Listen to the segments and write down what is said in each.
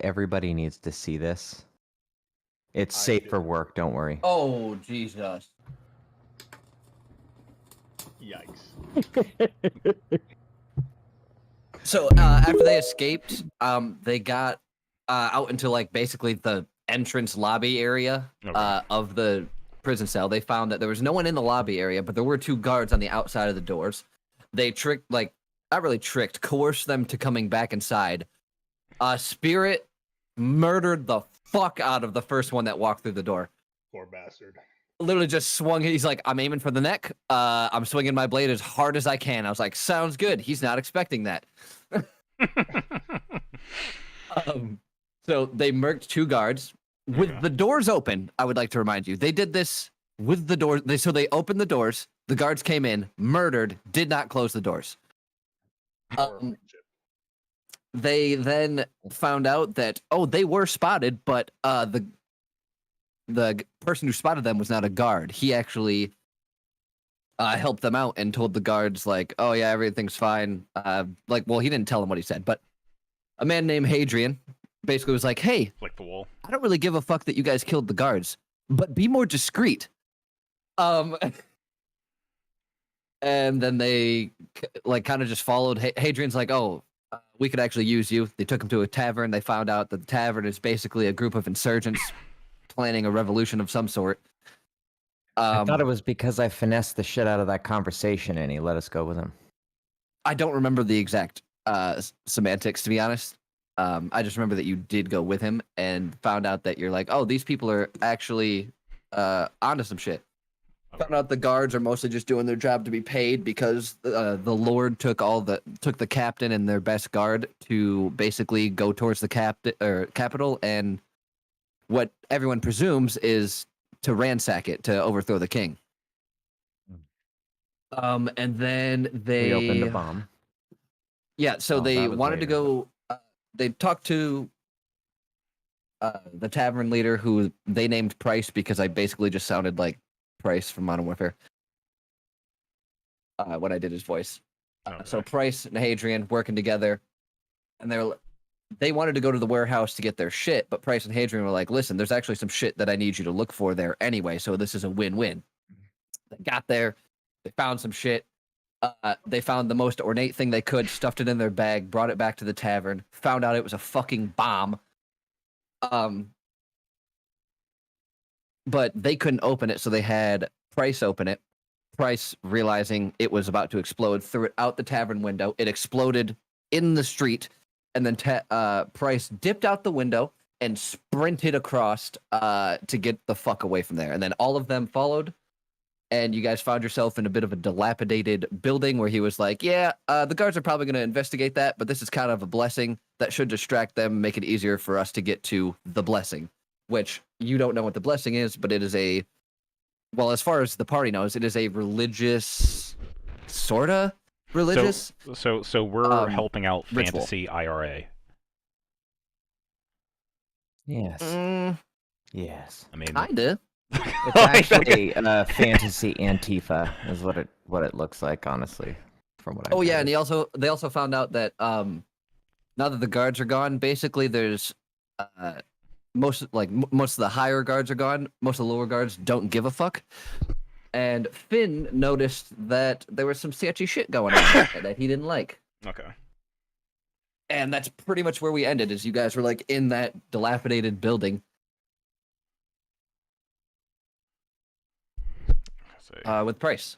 Everybody needs to see this. It's safe for work, don't worry. Oh, Jesus. Yikes. So after they escaped, they got out into like basically the entrance lobby area of the prison cell. They found that there was no one in the lobby area, but there were 2 guards on the outside of the doors. They coerced them to coming back inside. Spirit murdered the fuck out of the first one that walked through the door. Poor bastard. Literally just swung. He's like, I'm aiming for the neck. I'm swinging my blade as hard as I can. I was like, sounds good. He's not expecting that. So they murked 2 guards with the doors open. I would like to remind you, they did this with the doors. So they opened the doors. The guards came in, murdered, did not close the doors. They then found out that they were spotted, but the person who spotted them was not a guard. He actually helped them out and told the guards like, "Oh yeah, everything's fine." He didn't tell them what he said, but a man named Hadrian basically was like, "Hey, like the wall. I don't really give a fuck that you guys killed the guards, but be more discreet." And then they kind of just followed. Hadrian's like, "Oh, we could actually use you." They took him to a tavern. They found out that the tavern is basically a group of insurgents planning a revolution of some sort. I thought it was because I finessed the shit out of that conversation and he let us go with him. I don't remember the exact semantics, to be honest. I just remember that you did go with him and found out that you're like, oh, these people are actually onto some shit. Found out the guards are mostly just doing their job to be paid because the Lord took the captain and their best guard to basically go towards the capital, and what everyone presumes is to ransack it, to overthrow the king. And then they opened a bomb. Yeah, so they wanted to go. They talked to the tavern leader, who they named Price because I basically just sounded like Price from Modern Warfare when I did his voice. So Price and Hadrian working together, and they wanted to go to the warehouse to get their shit, but Price and Hadrian were like, listen, there's actually some shit that I need you to look for there anyway, so this is a win-win. They got there, they found some shit, they found the most ornate thing they could, stuffed it in their bag, brought it back to the tavern, found out it was a fucking bomb. But they couldn't open it, so they had Price open it. Price, realizing it was about to explode, threw it out the tavern window. It exploded in the street, and then Price dipped out the window and sprinted across to get the fuck away from there. And then all of them followed, and you guys found yourself in a bit of a dilapidated building where he was like, yeah, the guards are probably going to investigate that, but this is kind of a blessing that should distract them, make it easier for us to get to the blessing. Which you don't know what the blessing is, but it is as far as the party knows, it is a religious, sorta religious. So we're helping out ritual. Fantasy IRA. Yes. Yes. I mean, kinda. It's actually Fantasy Antifa is what it looks like, honestly, from what I. Oh yeah, and they also found out that now that the guards are gone, basically there's most of the higher guards are gone. Most of the lower guards don't give a fuck. And Finn noticed that there was some sketchy shit going on that he didn't like. Okay. And that's pretty much where we ended, is you guys were like in that dilapidated building. With Price.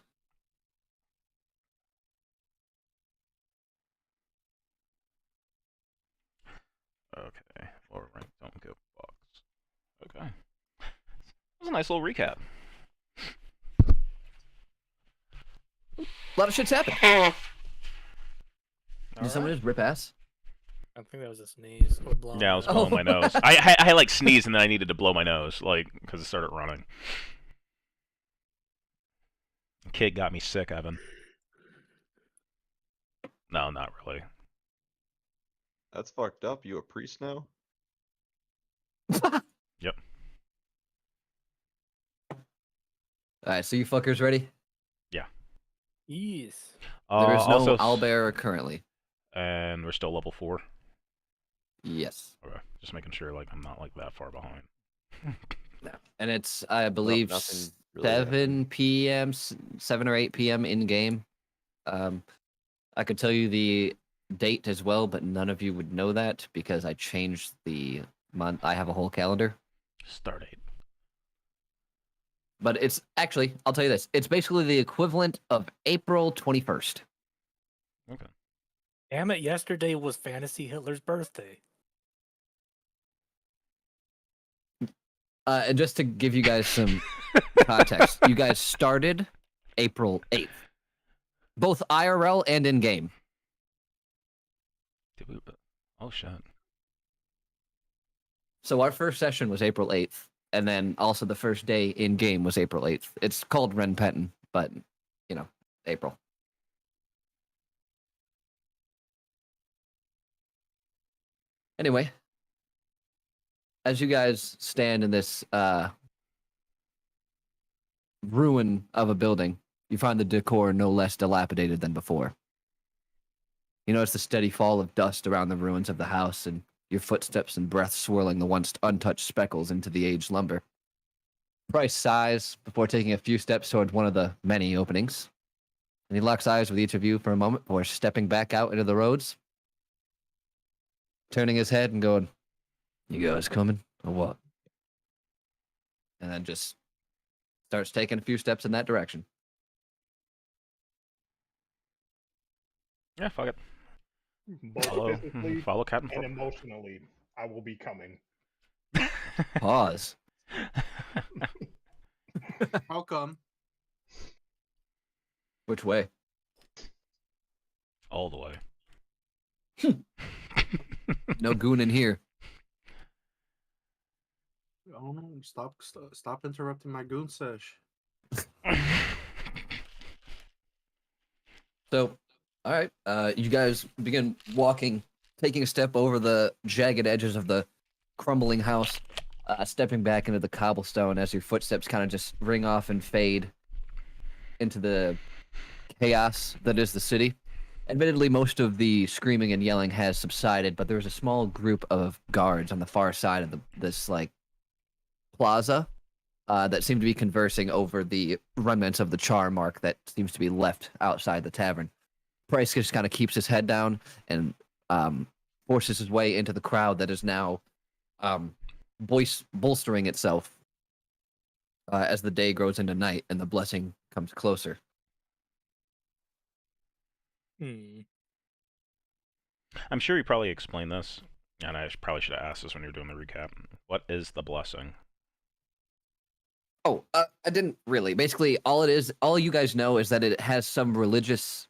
Okay. Lower rank, don't give fucks. Okay. That was a nice little recap. A lot of shit's happened. Did someone just rip ass? I think that was a sneeze. Or blowing. Yeah, I was blowing my nose. I like sneezed and then I needed to blow my nose, like, because it started running. Kid got me sick, Evan. No, not really. That's fucked up. You a priest now? Yep. Alright, so you fuckers ready? Yeah. Yes. There is no also, owlbear currently. and we're still level 4. Yes. Okay, just making sure like I'm not like that far behind. No. And it's, I believe, nothing really 7 p.m., 7 or 8 p.m. in game. I could tell you the date as well, but none of you would know that because I changed the month. I have a whole calendar. Start date. But it's actually, I'll tell you this, it's basically the equivalent of April 21st. Okay. Damn it! Yesterday was Fantasy Hitler's birthday. And just to give you guys some context, you guys started April 8th, both IRL and in game. Did we? Oh shit. So our first session was April 8th, and then also the first day in game was April 8th. It's called Ren Penton, but, April. Anyway, as you guys stand in this ruin of a building, you find the decor no less dilapidated than before. You notice the steady fall of dust around the ruins of the house, and your footsteps and breath swirling the once untouched speckles into the aged lumber. Price sighs before taking a few steps toward one of the many openings, and he locks eyes with each of you for a moment before stepping back out into the roads, turning his head and going, "You guys coming or what?" And then just starts taking a few steps in that direction. Yeah, fuck it. Both Follow, physically follow Captain. and emotionally, I will be coming. Pause. How come? Which way? All the way. No goon in here. Oh no! Stop interrupting my goon sesh. So, all right, you guys begin walking, taking a step over the jagged edges of the crumbling house, stepping back into the cobblestone as your footsteps kind of just ring off and fade into the chaos that is the city. Admittedly, most of the screaming and yelling has subsided, but there's a small group of guards on the far side of this plaza that seem to be conversing over the remnants of the char mark that seems to be left outside the tavern. Price just kind of keeps his head down and forces his way into the crowd that is now bolstering itself as the day grows into night and the blessing comes closer. I'm sure you probably explained this, and I probably should have asked this when you were doing the recap. What is the blessing? Oh, I didn't really. Basically, all you guys know is that it has some religious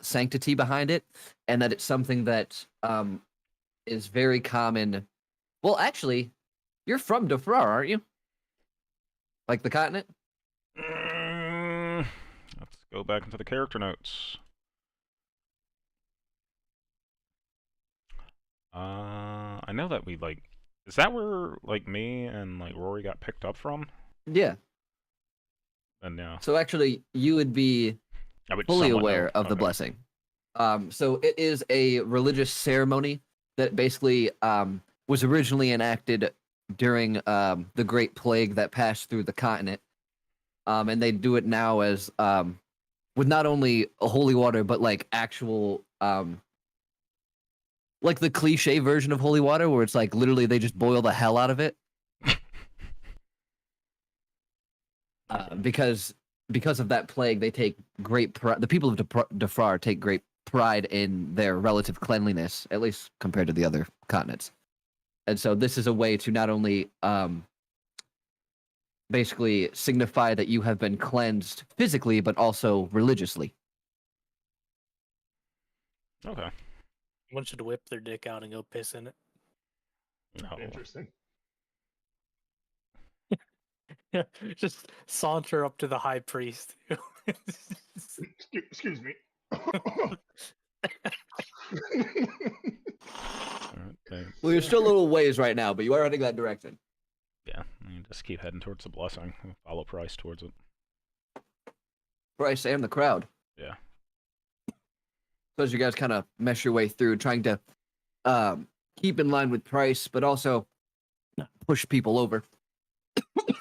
sanctity behind it, and that it's something that is very common. Well, actually, you're from Defrar, aren't you? Like the continent? Let's go back into the character notes. I know that we is that where me and Rory got picked up from? Yeah. And yeah. So actually, you would be I would fully somewhat aware know. of the Okay. blessing. So it is a religious ceremony that basically was originally enacted during the Great Plague that passed through the continent. And they do it now as with not only a holy water, but actual the cliche version of holy water, where it's literally they just boil the hell out of it. Because of that plague, they take great pride. The people of Defrar take great pride in their relative cleanliness, at least compared to the other continents. And so this is a way to not only basically signify that you have been cleansed physically, but also religiously. Okay. One should whip their dick out and go piss in it. No. Interesting. Just saunter up to the high priest. Excuse me. Alright, thanks. Well, you're still a little ways right now, but you are heading that direction. Yeah, you just keep heading towards the blessing. We'll follow Price towards it. Bryce and the crowd. Yeah. So as you guys kind of mesh your way through, trying to keep in line with price, but also push people over.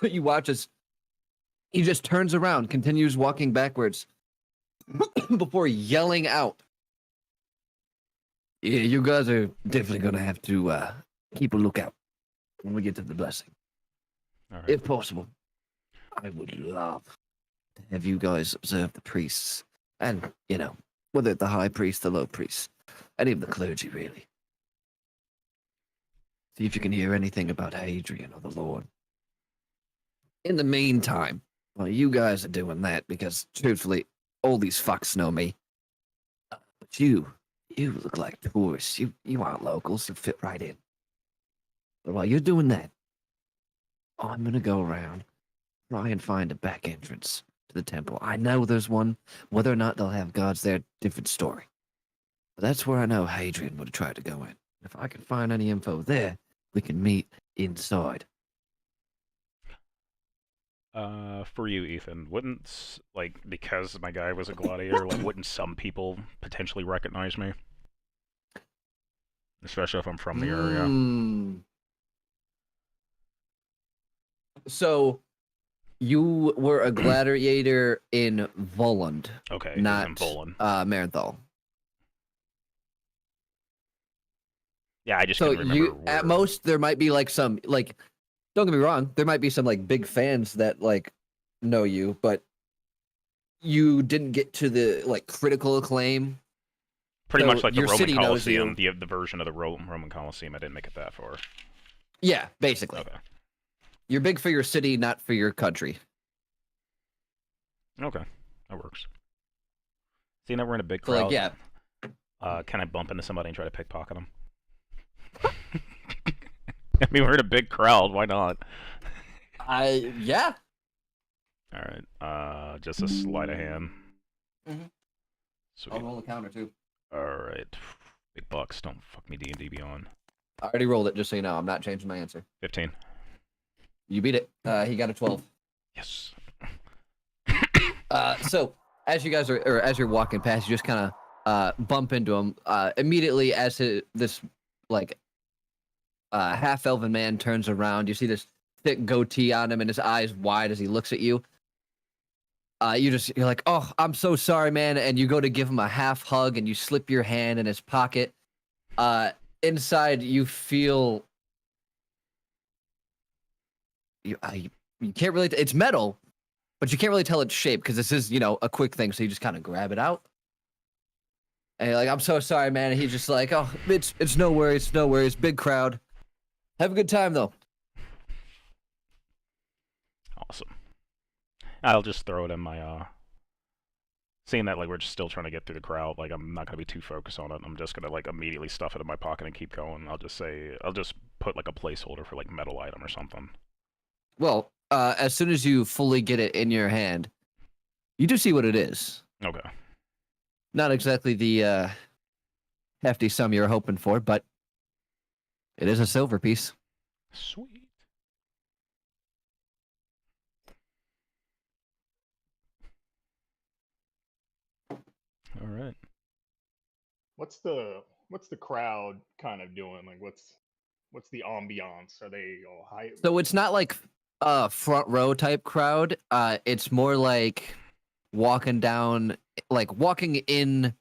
You watch as he just turns around, continues walking backwards before yelling out. Yeah, you guys are definitely going to have to keep a lookout when we get to the blessing. All right. If possible, I would love to have you guys observe the priests. And, you know, whether the high priest, the low priest, any of the clergy, really. See if you can hear anything about Hadrian or the Lord. In the meantime, while you guys are doing that, because truthfully, all these fucks know me. But you look like tourists. You aren't locals. You fit right in. But while you're doing that, I'm gonna go around, try and find a back entrance to the temple. I know there's one. Whether or not they'll have guards there, different story. But that's where I know Hadrian would have tried to go in. If I can find any info there, we can meet inside. For you, Ethan, wouldn't, like, because my guy was a gladiator, like, wouldn't some people potentially recognize me? Especially if I'm from the area. So, you were a gladiator in Voland, Okay, not in Poland. Marenthal. Yeah, I just So couldn't remember at where. most there might be like some like, don't get me wrong, there might be some like big fans that like know you, but you didn't get to the like critical acclaim. Pretty so much like the your Roman city knows Colosseum, the version of the Roman Colosseum. I didn't make it that far. Yeah, basically. Okay. You're big for your city, not for your country. Okay, that works. See, now we're in a big So crowd. like, yeah, Can I bump into somebody and try to pickpocket them? I mean, we're in a big crowd. Why not? yeah. All right. Just a sleight of hand. Mhm. Sweet. I'll roll the counter too. All right. Big bucks. Don't fuck me D&D Beyond. I already rolled it, just so you know. I'm not changing my answer. 15. You beat it. He got a 12. Yes. So as you guys are, or as you're walking past, you just kind of bump into him. Immediately as this like half elven man turns around, you see this thick goatee on him and his eyes wide as he looks at you. You're like, oh, I'm so sorry, man. And you go to give him a half hug and you slip your hand in his pocket. Inside you feel you can't really it's metal, but you can't really tell its shape because this is, you know, a quick thing, so you just kind of grab it out. And you're like, I'm so sorry, man. And he's just like, oh, it's no worries, no worries. Big crowd. Have a good time though. Awesome. I'll just throw it in my, seeing that, like, we're just still trying to get through the crowd, like, I'm not going to be too focused on it. I'm just going to, like, immediately stuff it in my pocket and keep going. I'll just put, like, a placeholder for, like, metal item or something. Well, as soon as you fully get it in your hand, you do see what it is. Okay. Not exactly the hefty sum you're hoping for, but it is a silver piece. Sweet. All right. What's the crowd kind of doing? Like, what's the ambiance? Are they all high? So it's not like a front row type crowd. It's more like walking in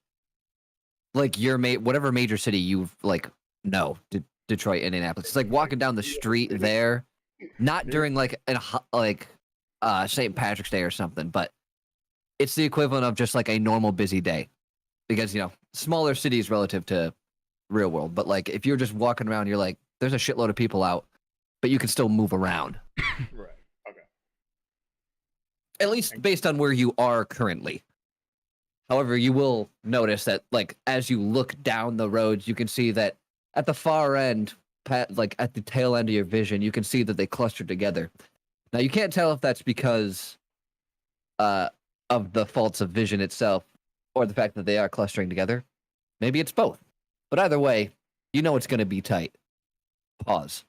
like your whatever major city you like know, Detroit, Indianapolis. It's like walking down the street there, not during like St. Patrick's Day or something, but it's the equivalent of just like a normal busy day, because, you know, smaller cities relative to real world. But like if you're just walking around, you're like, there's a shitload of people out, but you can still move around. Right. Okay. At least based on where you are currently. However, you will notice that, like, as you look down the roads, you can see that at the far end, like at the tail end of your vision, you can see that they cluster together. Now, you can't tell if that's because of the faults of vision itself or the fact that they are clustering together. Maybe it's both. But either way, you know it's going to be tight. Pause.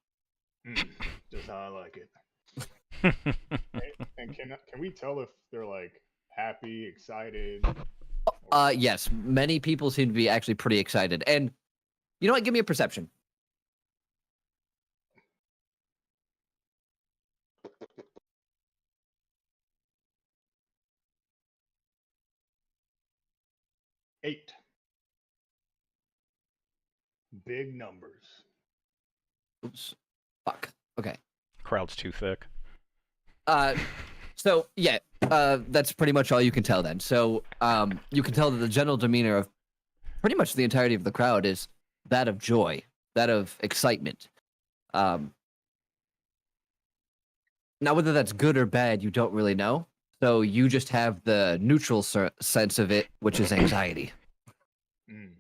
Just how I like it. And can we tell if they're like happy, excited? Yes, many people seem to be actually pretty excited. And you know what? Give me a perception. 8. Big numbers. Oops. Fuck. Okay. Crowd's too thick. So yeah, that's pretty much all you can tell then. So you can tell that the general demeanor of pretty much the entirety of the crowd is that of joy, that of excitement. Now whether that's good or bad, you don't really know. So you just have the neutral sense of it, which is anxiety. Mm.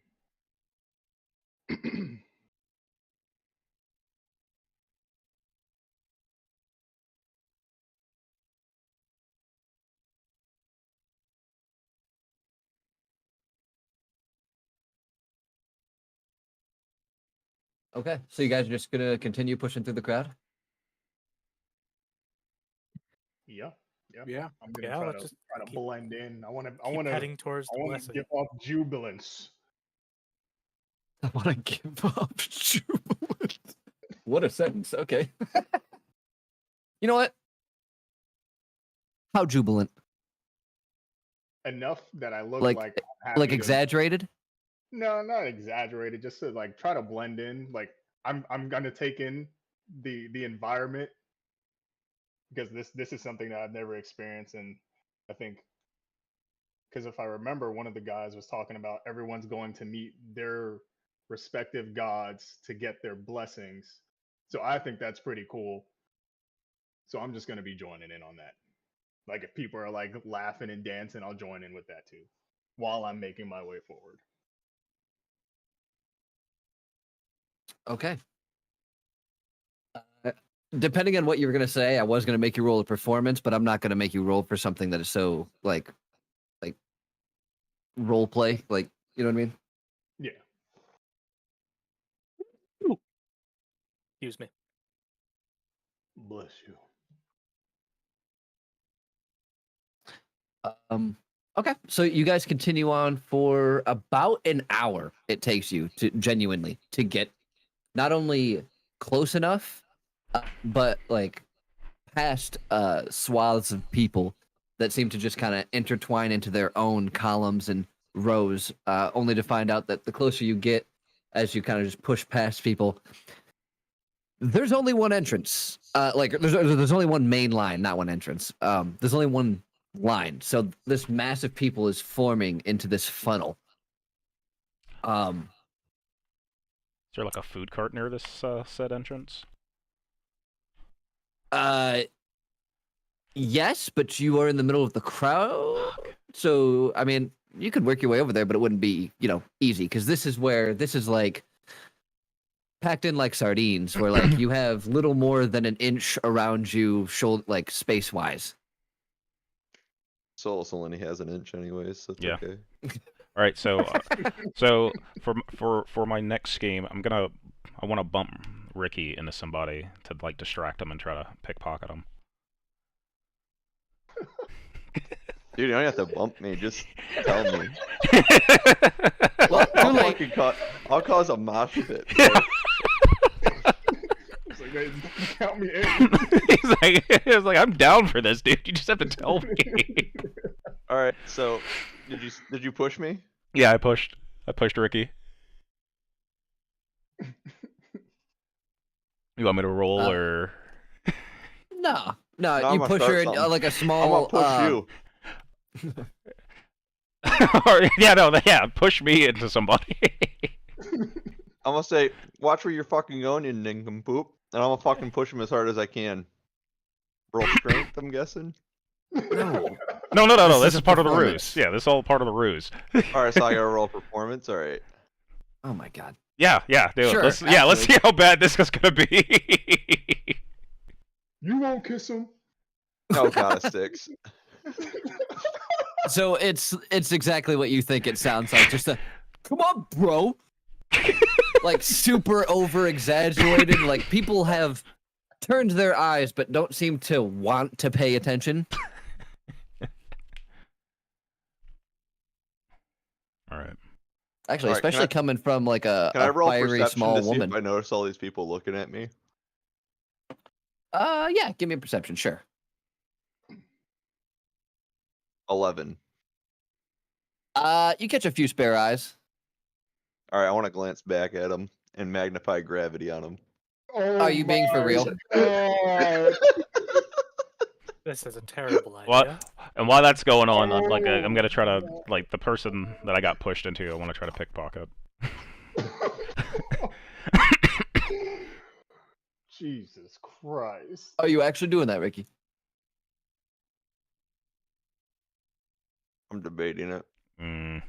Okay, so you guys are just gonna continue pushing through the crowd? Yeah. Yeah. Yeah. I'm gonna Yeah, try let's to just try to keep- blend in. I want to. I Keep want to. heading towards I the want to blessing. give off jubilance. I want to give up jubilant. What a sentence. Okay. You know what? How jubilant? Enough that I look Like- like I'm happy Like to- exaggerated? No, not exaggerated. Just to like try to blend in. Like I'm gonna take in the environment because this is something that I've never experienced, and I think because if I remember, one of the guys was talking about everyone's going to meet their respective gods to get their blessings. So I think that's pretty cool. So I'm just gonna be joining in on that. Like if people are like laughing and dancing, I'll join in with that too, while I'm making my way forward. Okay. Depending on what you were gonna say, I was gonna make you roll a performance, but I'm not gonna make you roll for something that is so like role play. Like, you know what I mean? Yeah. Excuse me. Bless you. Okay. So you guys continue on for about an hour. It takes you to genuinely to get not only close enough, but like past swaths of people that seem to just kind of intertwine into their own columns and rows, only to find out that the closer you get, as you kind of just push past people, there's only one entrance. There's only one main line, not one entrance. There's only one line. So this mass of people is forming into this funnel. Is there like a food cart near this said entrance? Yes, but you are in the middle of the crowd. So, I mean, you could work your way over there, but it wouldn't be, easy because this is like packed in like sardines, where like you have little more than an inch around you, shoulder like space wise. Solus only has an inch anyways, so it's Yeah. okay. All right, so so for my next game, I want to bump Ricky into somebody to like distract him and try to pickpocket him. Dude, you don't have to bump me, just tell me. Well, I'll cause a mosh pit. Bro. It's like, hey, count me in. he's like, I'm down for this, dude. You just have to tell me. All right, so did you push me? Yeah, I pushed Ricky. You want me to roll or? No, No, you I'm gonna push start her in something. like a I'm small. gonna push you. Push me into somebody. I'm gonna say, watch where you're fucking going, you nincompoop, and I'm gonna fucking push him as hard as I can. Roll strength, I'm guessing. No. No. This is is a part of the performance. ruse. Yeah, this is all part of the ruse. All right, so I gotta roll performance. All right. Oh my god. Yeah, do Sure, it. Let's see how bad this is gonna be. You won't kiss him. Oh god, a 6. So it's exactly what you think it sounds like. Just a, come on, bro. Like super over exaggerated. Like people have turned their eyes but don't seem to want to pay attention. All right. Actually, All right, can especially I- coming from like a Can I roll fiery perception small to see woman. if I notice all these people looking at me? Yeah, give me a perception, sure. 11. You catch a few spare eyes. All right, I want to glance back at him and magnify gravity on him. Oh Are you being for my real? God. This is a terrible What? idea. And while that's going on, I'm Oh gonna try to my like the person that I got pushed into. I want to try to pickpocket. Jesus Christ. Are you actually doing that, Ricky? I'm debating it. Mm.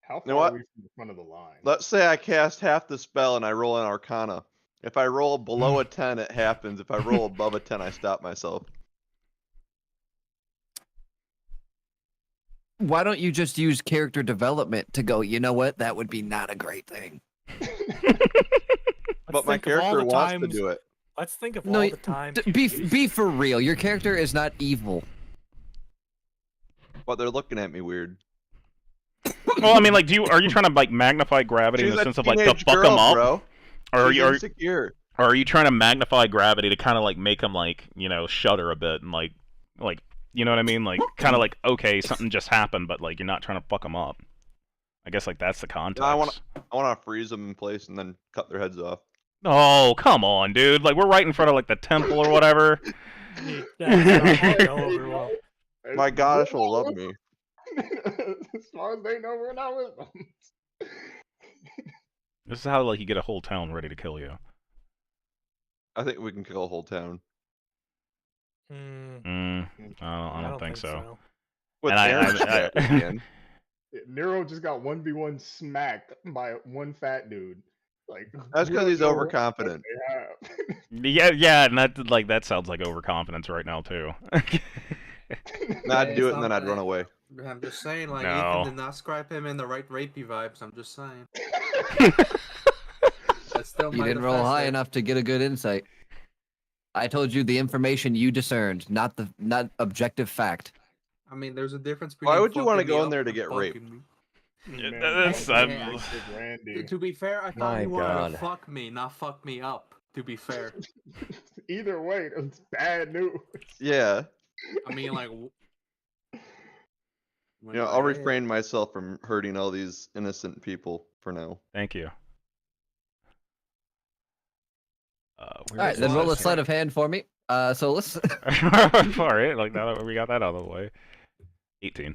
How know far what? are we from the front of the line? Let's say I cast half the spell and I roll an Arcana. If I roll below a 10, it happens. If I roll above a 10, I stop myself. Why don't you just use character development to go, you know what? That would be not a great thing. But my think of all character the wants to times- do it. Let's think of No, all y- the times. Be for real. Your character is not evil. But they're looking at me weird. Well, I mean, like, are you trying to like magnify gravity She's in the a sense of like to teenage fuck girl, them up, bro. or are She's you insecure. or are you trying to magnify gravity to kind of like make them like shudder a bit and like you know what I mean? Like kind of like okay, something just happened, but like you're not trying to fuck them up. I guess like that's the context. I want to freeze them in place and then cut their heads off. Oh, come on, dude! Like we're right in front of like the temple or whatever. That's not go over well. My goddess will love me. As far as they know, we're not with them. This is how like you get a whole town ready to kill you. I think we can kill a whole town. I don't think so. With And Aaron's chat, we can. Nero just got 1v1 smacked by one fat dude. Like That's we because don't he's know what overconfident. they have. Yeah, and that sounds like overconfidence right now too. No, I'd do it It's and then not I'd run that. away. I'm just saying, like, No. Ethan did not scribe him in the right rapey vibes. I'm just saying. That still You might didn't roll affect high it. enough to get a good insight. I told you the information you discerned, not objective fact. I mean, there's a difference between. Why would you want to go in there to get raped? Man, that's- don't I'm- like Big Randy. To be fair, I thought My he wanted God. to fuck me, not fuck me up. To be fair, Either way, it's bad news. Yeah. I mean, like. You know, I'll refrain myself from hurting all these innocent people for now. Thank you. All right, then roll a sleight of hand for me. So let's. All right, like now that we got that out of the way. 18.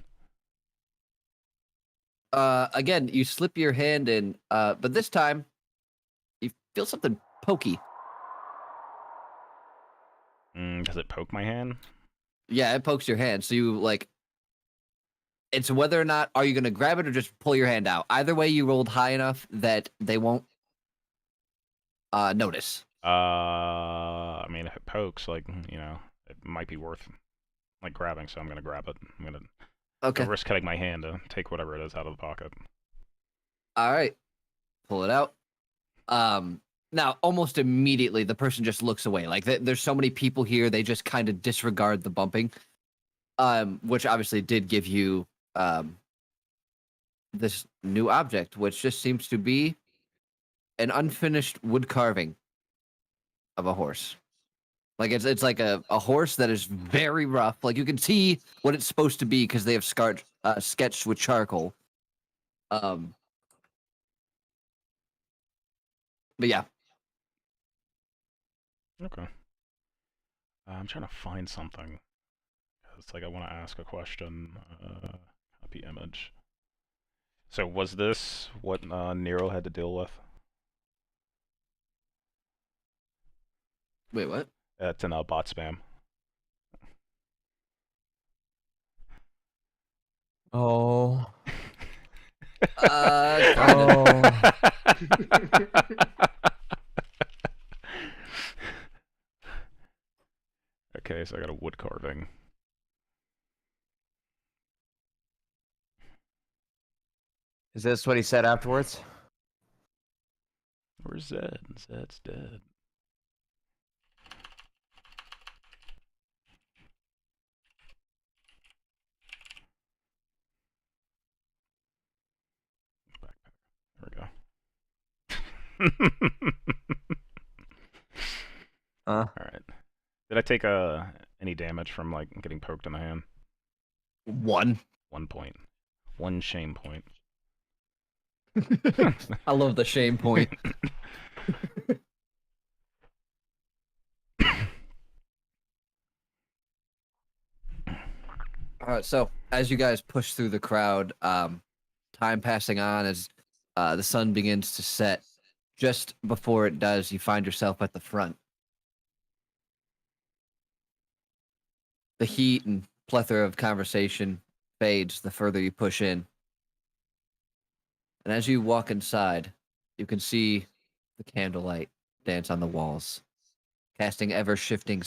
Again, you slip your hand in, but this time you feel something pokey. Does it poke my hand? Yeah, it pokes your hand. So you like. It's whether or not are you going to grab it or just pull your hand out. Either way, you rolled high enough that they won't notice. I mean, if it pokes, like it might be worth like grabbing. So I'm gonna grab it. I'm gonna Okay. risk cutting my hand to take whatever it is out of the pocket. All right. Pull it out. Now, almost immediately, the person just looks away. Like, there's so many people here, they just kind of disregard the bumping, which obviously did give you this new object, which just seems to be an unfinished wood carving of a horse. Like, it's like a horse that is very rough. Like, you can see what it's supposed to be because they have sketched with charcoal. But yeah. Okay. I'm trying to find something. It's like I want to ask a question. Copy image. So was this what Nero had to deal with? Wait, what? It's in bot spam. Oh. Kinda. Okay, so I got a wood carving. Is this what he said afterwards? Where's Zed? Zed's dead. Backpack. There we go. Alright. Did I take a Any damage from like getting poked in the hand? 1. 1 point. 1 shame point. I love the shame point. All right, so as you guys push through the crowd, time passing on as the sun begins to set. Just before it does, you find yourself at the front. The heat and plethora of conversation fades the further you push in. And as you walk inside, you can see the candlelight dance on the walls, casting ever-shifting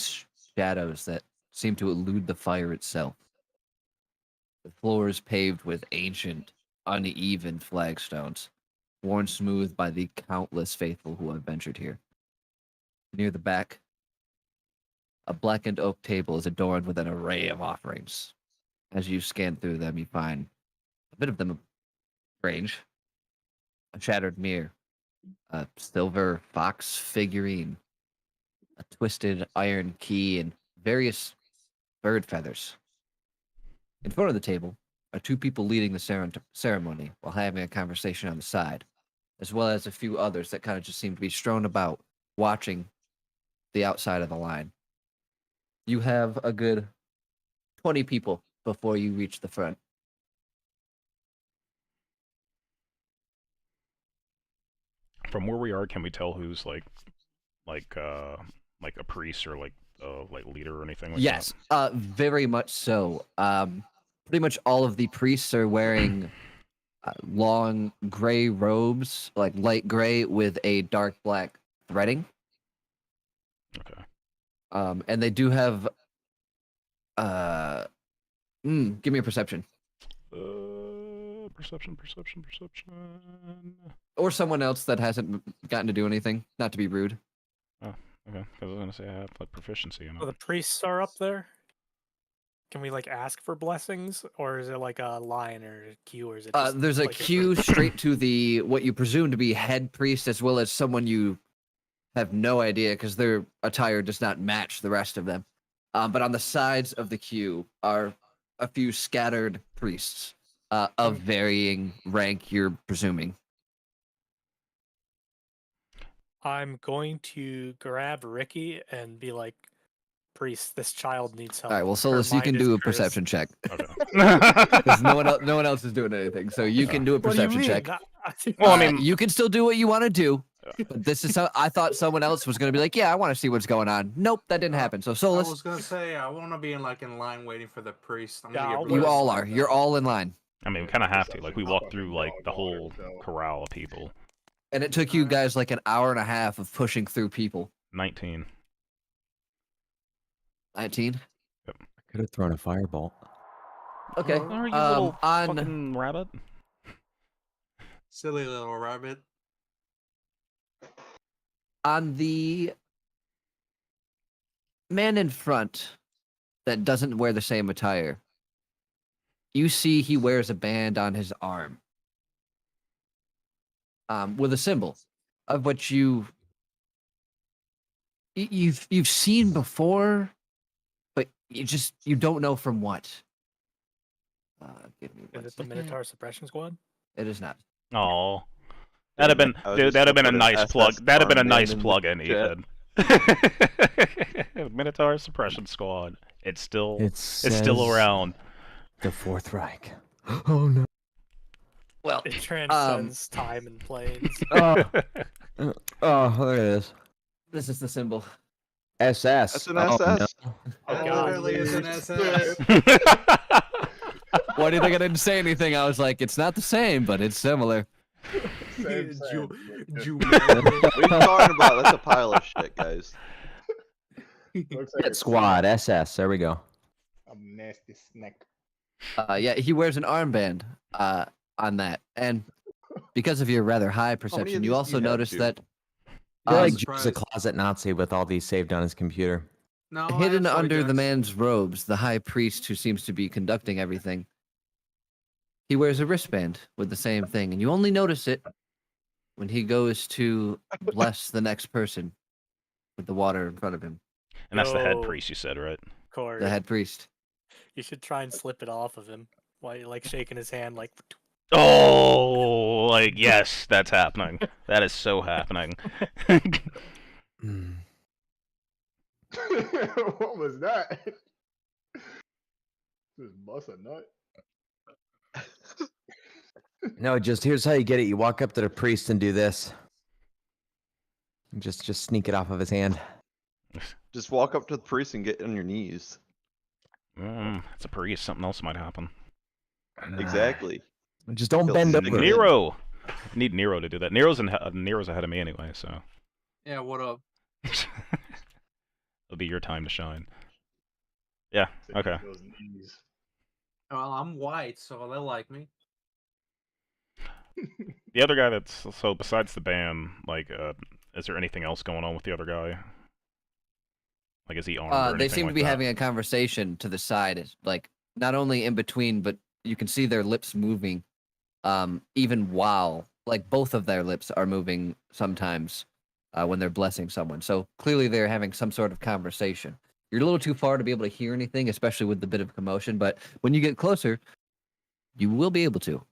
shadows that seem to elude the fire itself. The floor is paved with ancient, uneven flagstones, worn smooth by the countless faithful who have ventured here. Near the back, a blackened oak table is adorned with an array of offerings. As you scan through them, you find a bit of them strange. A shattered mirror, a silver fox figurine, a twisted iron key, and various bird feathers. In front of the table are 2 people leading the ceremony while having a conversation on the side, as well as a few others that kind of just seem to be strewn about, watching the outside of the line. You have a good 20 people before you reach the front. From where we are, can we tell who's like a priest or like leader or anything like Yes, very much so. Pretty much all of the priests are wearing long gray robes, like light gray with a dark black threading. that? Okay. And they do have. Give me a perception, Perception. or someone else that hasn't gotten to do anything. Not to be rude. Okay, because I was gonna say I have like proficiency in So the it. priests are up there. Can we like ask for blessings, or is it like a line or a queue, or is it? Just, There's a like, queue straight to the what you presume to be head priest, as well as someone you have no idea because their attire does not match the rest of them. But on the sides of the queue are a few scattered priests of varying rank, you're presuming. I'm going to grab Ricky and be like, "Priest, this child needs help." All right, well, Her Solus, you can mind is do a cursed." perception check. Okay. Because no one else is doing anything, so you can do a What do you perception mean? check. Well, I mean, You can still do what you want to do. But this is how I thought someone else was going to be like, yeah, I want to see what's going on. Nope, that didn't happen. So I Solus, was gonna say I want to be in line waiting for the priest. I'm Yeah, gonna I'll get you wait. all blessed are. like You're that. all in line. I mean, we kind of have to. Like, we walked Fucking through like the dog whole water, so. corral of people. And it took you guys like an hour and a half of pushing through people. 19. 19. Could have thrown a fireball. Okay. Are you little on fucking rabbit? Silly little rabbit. on the man in front that doesn't wear the same attire, you see he wears a band on his arm with a symbol of which you've seen before, but you don't know from what. Give me Is one it the second. Minotaur Suppression Squad? It is not. Oh, that'd have been, I was dude. just That'd have gonna been a put an nice plug. SS That'd have been a armband nice in the plug-in, chat. Ethan. Minotaur Suppression Squad. It's still It it's still says around. The Fourth Reich. Oh no. Well, It transcends time and planes. Oh, look at this. this is the symbol. SS. That's an Oh, no. SS. That God. literally is an SS. Why do you think I didn't say anything? I was like, it's not the same, but it's similar. Same. What are you talking about? That's a pile of shit, guys. Looks like Hit a squad. SS. There we go. A nasty snack. Yeah, he wears an armband on that, and because of your rather high perception, these you do also you have, notice dude? that You're like surprised. James the Closet Nazi with all these saved on his computer. No, I hidden have under the Guns. man's robes, the high priest who seems to be conducting everything, he wears a wristband with the same thing, and you only notice it when he goes to bless the next person with the water in front of him. And that's the head Yo. priest, you said, right? cord. the head priest. You should try and slip it off of him while you're like shaking his hand, like. Oh, like yes, that's happening. That is so happening. Mm. What was that? Just bust a nut. No, just here's how you get it. You walk up to the priest and do this. And just sneak it off of his hand. Just walk up to the priest and get on your knees. It's a priest. Something else might happen. Exactly. Just don't He'll bend sneak over. in. Nero. I need Nero to do that. Nero's ahead of me anyway, so Yeah, what up? it'll be your time to shine. Yeah. So Okay. those knees. Well, I'm white, so they like me. The other guy that's so besides the band, like, is there anything else going on with the other guy? Like, is he armed or They anything seem like to be that? having a conversation to the side, it's like not only in between, but you can see their lips moving, even while like both of their lips are moving sometimes when they're blessing someone. So clearly they're having some sort of conversation. You're a little too far to be able to hear anything, especially with the bit of commotion. But when you get closer, you will be able to.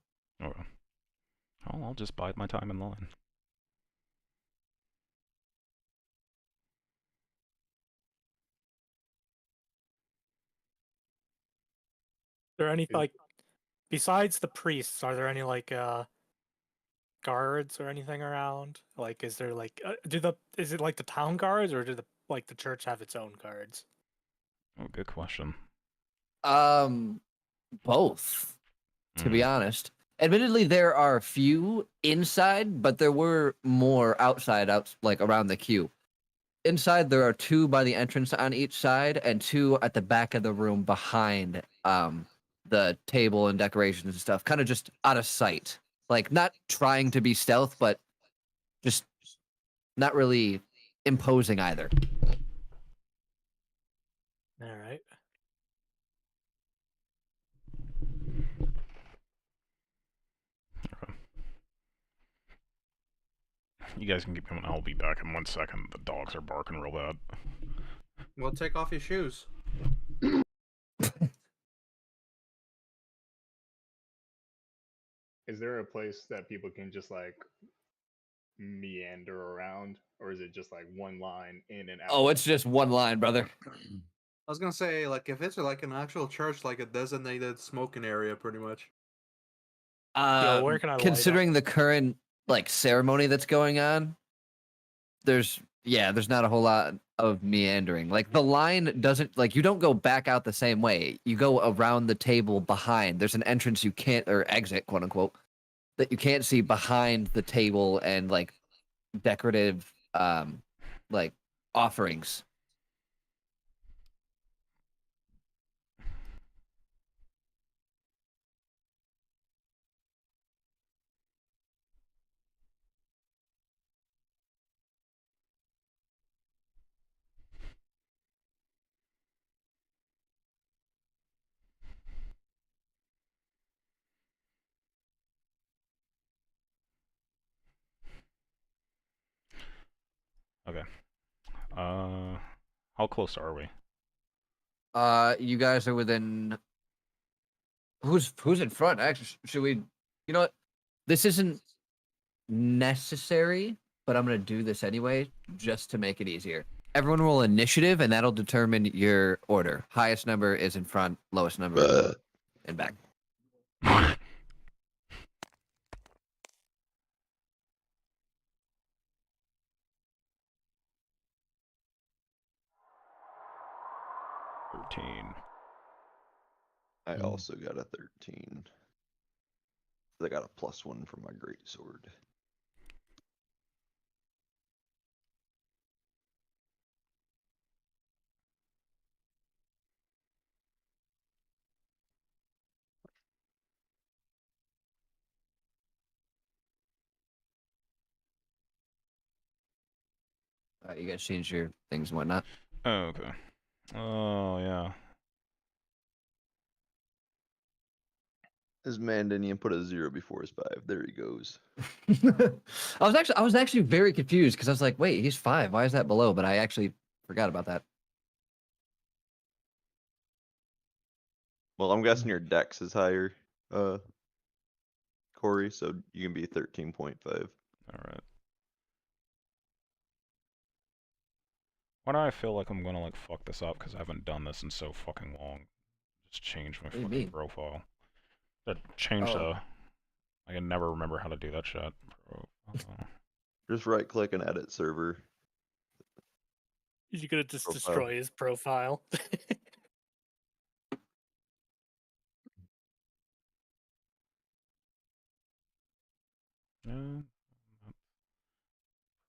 Okay. Oh, I'll just bide my time in line. Are there any Is- like besides the priests? Are there any like guards or anything around? Like, is there like is it like the town guards or do the church have its own guards? Oh, good question. Both, to be honest. Admittedly, there are a few inside, but there were more outside, like around the queue. Inside, there are 2 by the entrance on each side, and 2 at the back of the room behind the table and decorations and stuff, kind of just out of sight. Like not trying to be stealth, but just not really imposing either. All right. Okay. You guys can keep coming. I'll be back in 1 second. The dogs are barking real bad. Well, take off your shoes. Is there a place that people can just like meander around, or is it just like one line in and out? Oh, it's just one line, brother. I was gonna say, like, if it's like an actual church, like a designated smoking area, pretty much. Where can I light up? Considering the current like ceremony that's going on, there's not a whole lot of meandering. Like the line doesn't like you don't go back out the same way. You go around the table behind. There's an entrance you can't or exit, quote unquote, that you can't see behind the table and like decorative like offerings. Okay. How close are we? You guys are within. Who's in front? Actually, should we? You know what? This isn't necessary, but I'm gonna do this anyway, just to make it easier. Everyone roll initiative, and that'll determine your order. Highest number is in front, lowest number in back. I also got a 13. I got a +1 for my great sword. You guys change your things and whatnot. Oh, okay. Oh, yeah. This man didn't even put a 0 before his 5. There he goes. I was actually very confused because I was like, wait, he's 5. Why is that below? But I actually forgot about that. Well, I'm guessing your dex is higher, Corey, so you can be 13.5. Alright. Why do I feel like I'm gonna like fuck this up because I haven't done this in so fucking long? Just change my do you fucking mean? profile. That change Oh. I can never remember how to do that shit. Just right click and edit server. You're gonna just Profile. destroy his profile. Yeah.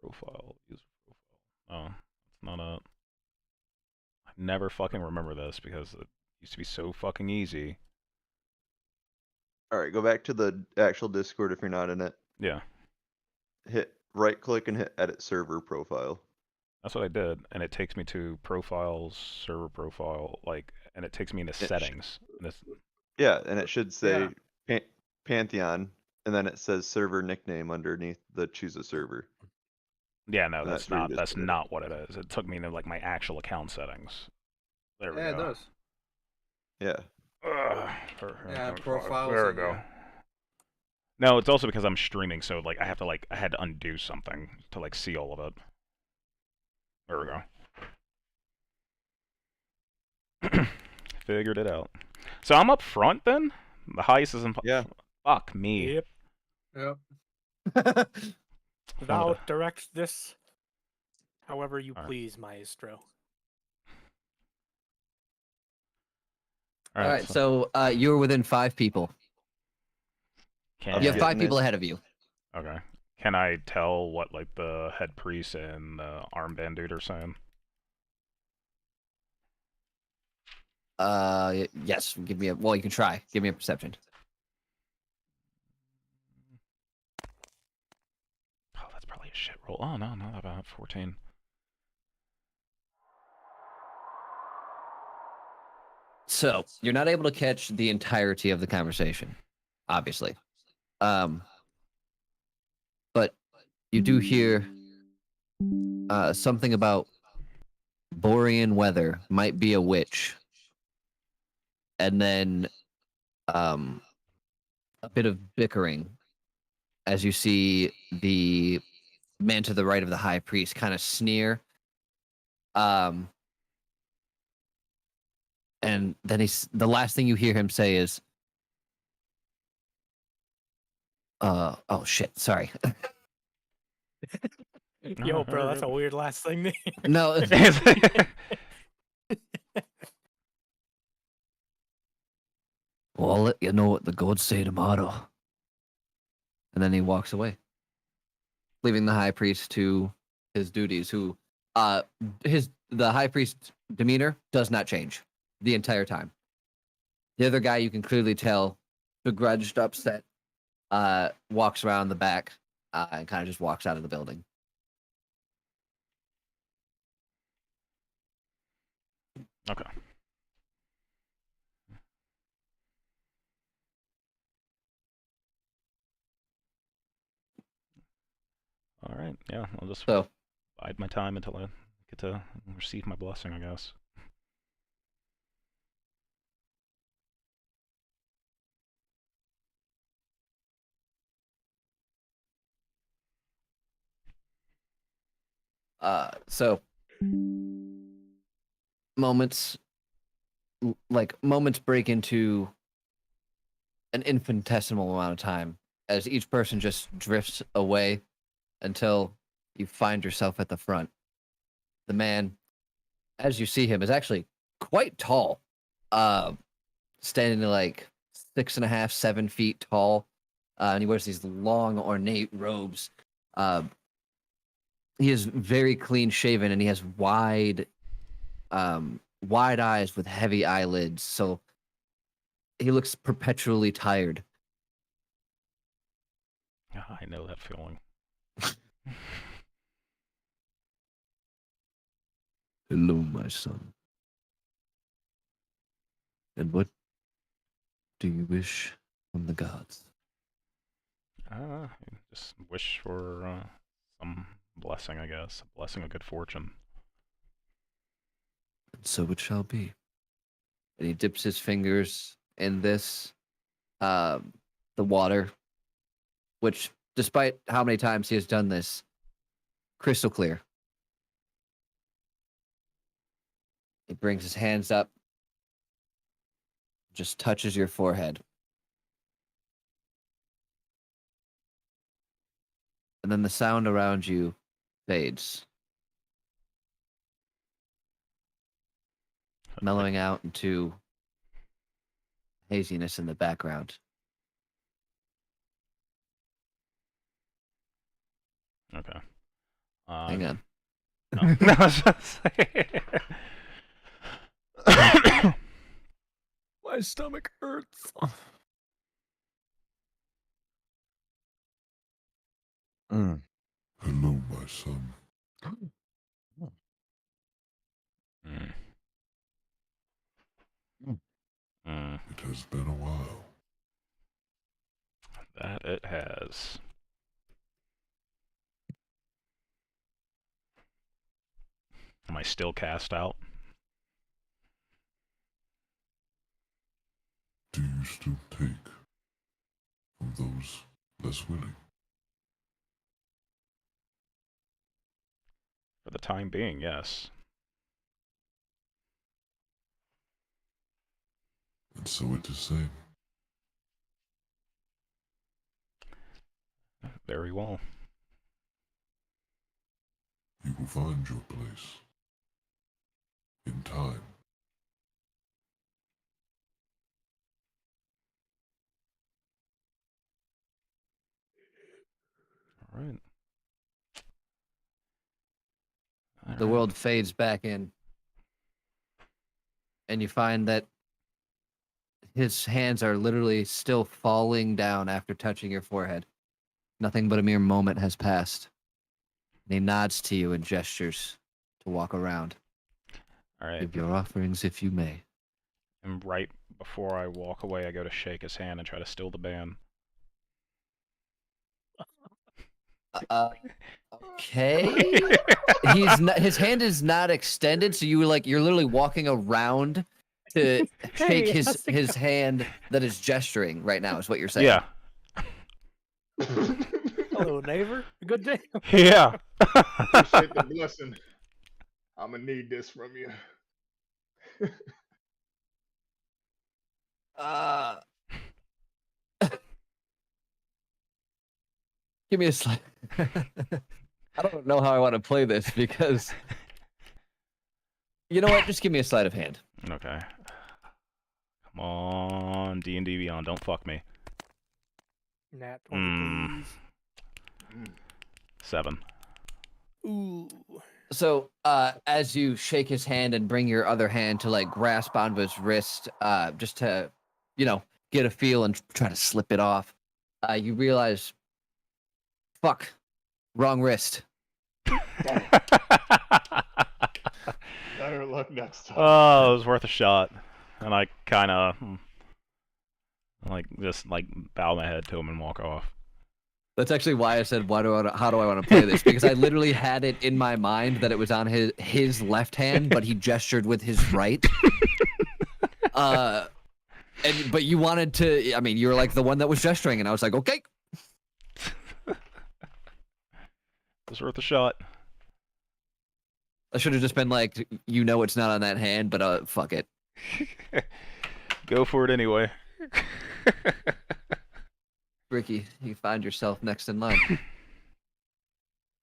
Profile, user profile. Oh, it's not a. I never fucking remember this because it used to be so fucking easy. Alright, go back to the actual Discord if you're not in it. Yeah, Hit right click and hit edit server profile. that's what I did, and it takes me to profiles, server profile, like, and it takes me into It sh- settings. And it's, Yeah, and it should say Yeah. Pantheon, and then it says server nickname underneath the choose a server. yeah, no, And that's where you not just that's put it. not what it is. It took me to like my actual account settings. There we Yeah, it go. does. Yeah. Yeah, profiles There we and go. yeah. No, it's also because I'm streaming, so like I had to undo something to like see all of it. There we go. Figured it out. So I'm up front then? The highest is in. Yeah. Fuck me. Yep. Yep. Thou direct this however you Alright. please, Maestro. All right, so you're within 5 people. Can You have 5 getting people it. ahead of you. Okay. Can I tell what like the head priest and the armband dude are saying? Yes. Give me a. Well, you can try. Give me a perception. Oh, that's probably a shit roll. Oh no, not that bad. 14. So you're not able to catch the entirety of the conversation, obviously. But you do hear something about Borean weather might be a witch, and then a bit of bickering as you see the man to the right of the high priest kind of sneer. And then the last thing you hear him say is, oh shit, sorry. Yo, bro, that's a weird last thing to hear. No. Well, I'll let you know what the gods say tomorrow. And then he walks away, leaving the high priest to his duties. Who, the high priest's demeanor does not change the entire time. The other guy, you can clearly tell, begrudged, upset, walks around the back, and kind of just walks out of the building. Okay. All right. Yeah, I'll just So, bide my time until I get to receive my blessing, I guess. so moments break into an infinitesimal amount of time as each person just drifts away until you find yourself at the front. The man, as you see him, is actually quite tall, standing like 6.5, 7 feet tall, and he wears these long, ornate robes. He is very clean shaven, and he has wide eyes with heavy eyelids. So he looks perpetually tired. Yeah, I know that feeling. Hello, my son. And what do you wish from the gods? Just wish for some blessing, I guess. A blessing of good fortune. And so it shall be. And he dips his fingers in this, the water, which, despite how many times he has done this, crystal clear. He brings his hands up, just touches your forehead. And then the sound around you fades, mellowing out into haziness in the background. Okay. Hang on. No. No, I was just saying. My stomach hurts. Mm. Hello, my son. Mm. Mm. Mm. It has been a while. That it has. Am I still cast out? Do you still take from those less willing? For the time being, yes. And so it is same. Very well. You will find your place in time. All right. The world fades back in, and you find that his hands are literally still falling down after touching your forehead. Nothing but a mere moment has passed. And he nods to you and gestures to walk around. All right. Give your offerings if you may. And right before I walk away, I go to shake his hand and try to still the ban. Okay. His hand is not extended, so you're literally walking around to shake Hey, how's it his go- hand that is gesturing right now, is what you're saying. Yeah. Hello, neighbor. Good day. Yeah. Appreciate the blessing. I'm gonna need this from you. Give me a slide. I don't know how I want to play this because you know what? Just give me a sleight of hand. Okay. Come on, D&D Beyond, don't fuck me. Nat 20, Mm. please. 7. Ooh. So, as you shake his hand and bring your other hand to like grasp onto his wrist, just to, get a feel and try to slip it off, you realize, fuck, wrong wrist. Better luck next time. Oh, it was worth a shot. And I kind of, just bow my head to him and walk off. That's actually why I said, how do I want to play this? Because I literally had it in my mind that it was on his left hand, but he gestured with his right. But you wanted to, you were like the one that was gesturing, and I was like, okay. It was worth a shot. I should have just been like, it's not on that hand, but fuck it. Go for it anyway. Ricky, you find yourself next in line.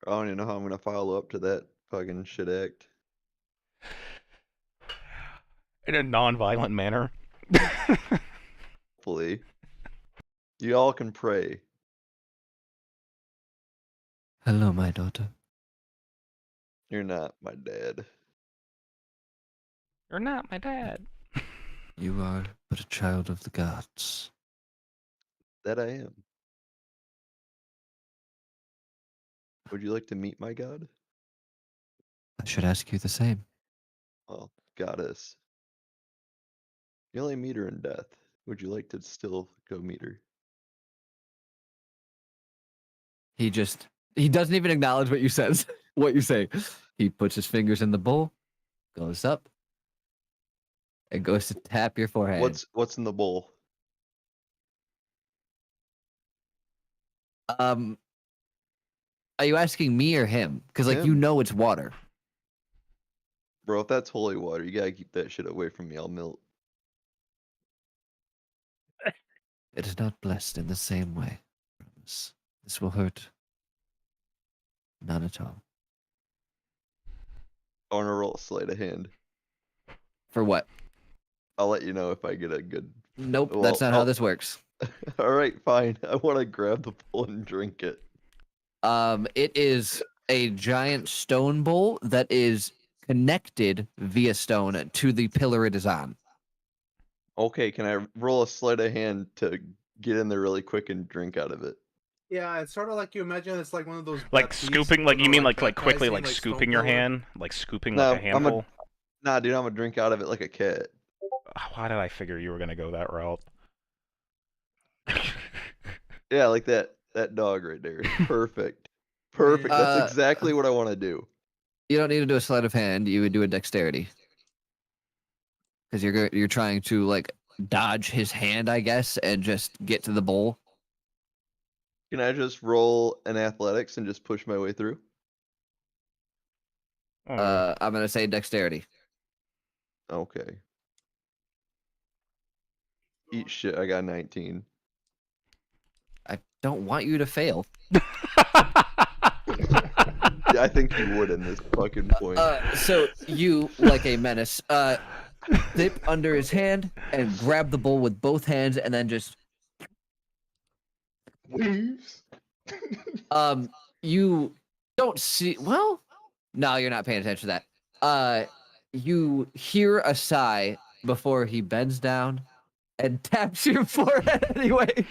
I don't even know how I'm gonna follow up to that fucking shit act. In a non-violent manner. Hopefully. You all can pray. Hello, my daughter. You're not my dad. You're not my dad. You are but a child of the gods. That I am. Would you like to meet my god? I should ask you the same. Well, goddess. You only meet her in death. Would you like to still go meet her? He doesn't even acknowledge what you says. What you say. He puts his fingers in the bowl, goes up, It goes to tap your forehead. What's in the bowl? Are you asking me or him? Because like you Him. know it's water. Bro, if that's holy water, you gotta keep that shit away from me. I'll melt. It is not blessed in the same way. Promise. This will hurt. Not at all. I wanna roll a sleight of hand. For what? I'll let you know if I get a good. Nope, Well, that's not how this works. All right, fine. I want to grab the bowl and drink it. It is a giant stone bowl that is connected via stone to the pillar it is on. Okay, can I roll a sleight of hand to get in there really quick and drink out of it? Yeah, it's sort of like you imagine it's like one of those Like Baptiste, scooping, like you mean like quickly, baptizing, like scooping stone your pillar. hand, like scooping No, like a handful. Nah, dude, I'm gonna drink out of it like a cat. Why did I figure you were gonna go that route? Yeah, like that dog right there. Perfect. Perfect. That's Uh, exactly what I want to do. You don't need to do a sleight of hand. You would do a dexterity because you're trying to like dodge his hand, I guess, and just get to the bowl. Can I just roll an athletics and just push my way through? I'm gonna say dexterity. Okay. Eat shit. I got 19. I don't want you to fail. Yeah, I think you would in this fucking point. So you, like a menace, dip under his hand and grab the bowl with both hands, and then just Leaves. you don't see. Well, no, you're not paying attention to that. You hear a sigh before he bends down and taps your forehead anyway.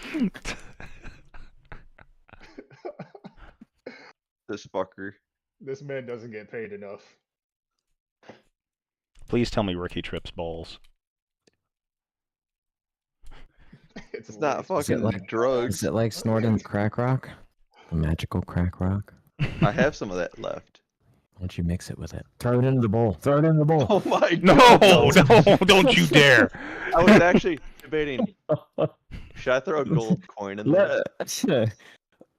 This fucker. This man doesn't get paid enough. Please tell me Ricky trips balls. It's It's not late. fucking like- drugs. Is it like snorting crack rock? The magical crack rock? I have some of that left. Why don't you mix it with it? Throw it into the bowl. Throw it in the bowl. Oh my No, god. no, don't you dare! I was actually debating. Should I throw a gold coin in there?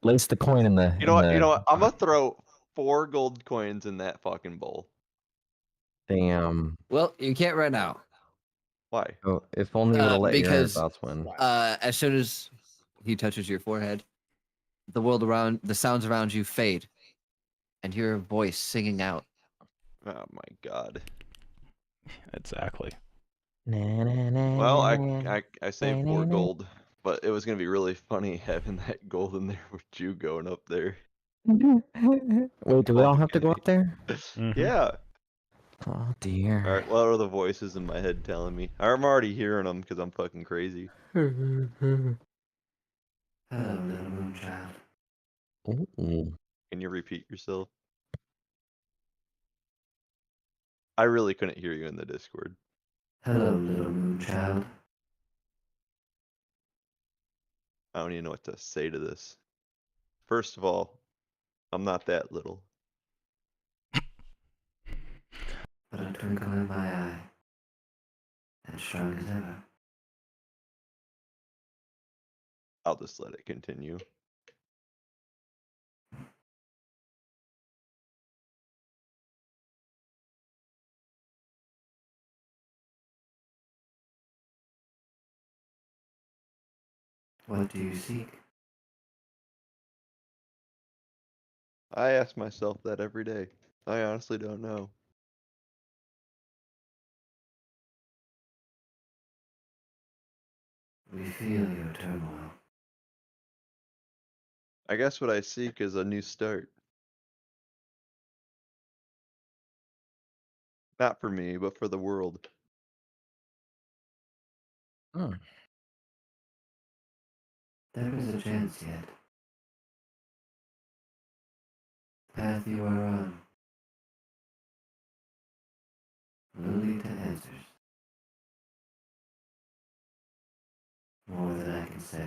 Lace the coin in the. You know what? You know what? I'm gonna throw 4 gold coins in that fucking bowl. Damn. Well, you can't right now. Why? Oh, if only you would have let your because- thoughts win. As soon as he touches your forehead, the sounds around you fade, and hear a voice singing out. Oh my god. Exactly. Well, I saved 4 gold, but it was gonna be really funny having that gold in there with you going up there. Wait, do we all have to go up there? Yeah. Oh dear. All right. What are the voices in my head telling me? I'm already hearing them because I'm fucking crazy. Hello, little moon child. Ooh. Can you repeat yourself? I really couldn't hear you in the Discord. Hello, little moon child. I don't even know what to say to this. First of all, I'm not that little. But a twinkle in my eye, as strong as ever. I'll just let it continue. What do you seek? I ask myself that every day. I honestly don't know. We feel your turmoil. I guess what I seek is a new start. Not for me, but for the world. Hmm. There is a chance yet. Path you are on will lead to answers. More than I can say.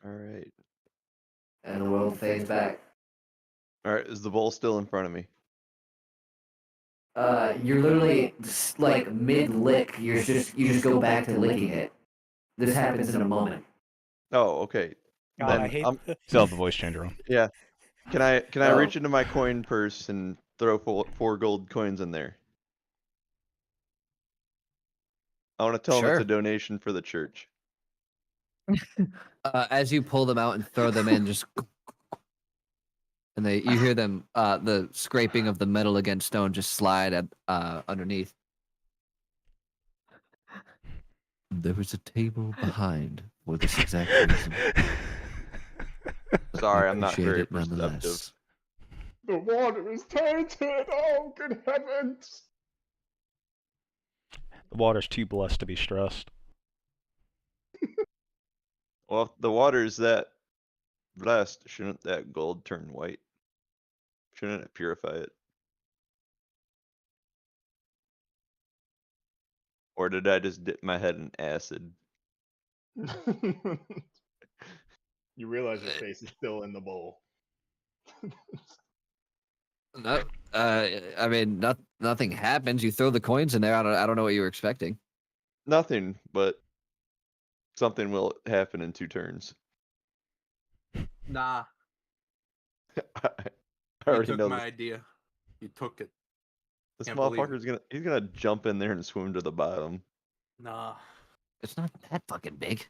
All right. And the world fades back. All right, is the bowl still in front of me? You're literally like mid lick. You just go back to licking it. This happens in a moment. Oh, okay. God, Then I hate. Still have the voice changer on. yeah. Can I Oh. reach into my coin purse and throw 4 gold coins in there? I want to tell them it's Sure. a donation for the church. As you pull them out and throw them in, just and you hear them the scraping of the metal against stone just slide at, underneath. There was a table behind for this exact reason. but Sorry, we I'm not appreciate very it nonetheless. The water is tainted. Oh, good heavens! The water's too blessed to be stressed. Well, if the water's that blessed, shouldn't that gold turn white? Shouldn't it purify it? Or did I just dip my head in acid? You realize your face is still in the bowl. No, I mean, nothing happens. You throw the coins in there. I don't know what you were expecting. Nothing, but something will happen in 2 turns. Nah, I you already took know my this. idea. You took it. This Can't believe it. motherfucker's he's gonna jump in there and swim to the bottom. Nah. It's not that fucking big.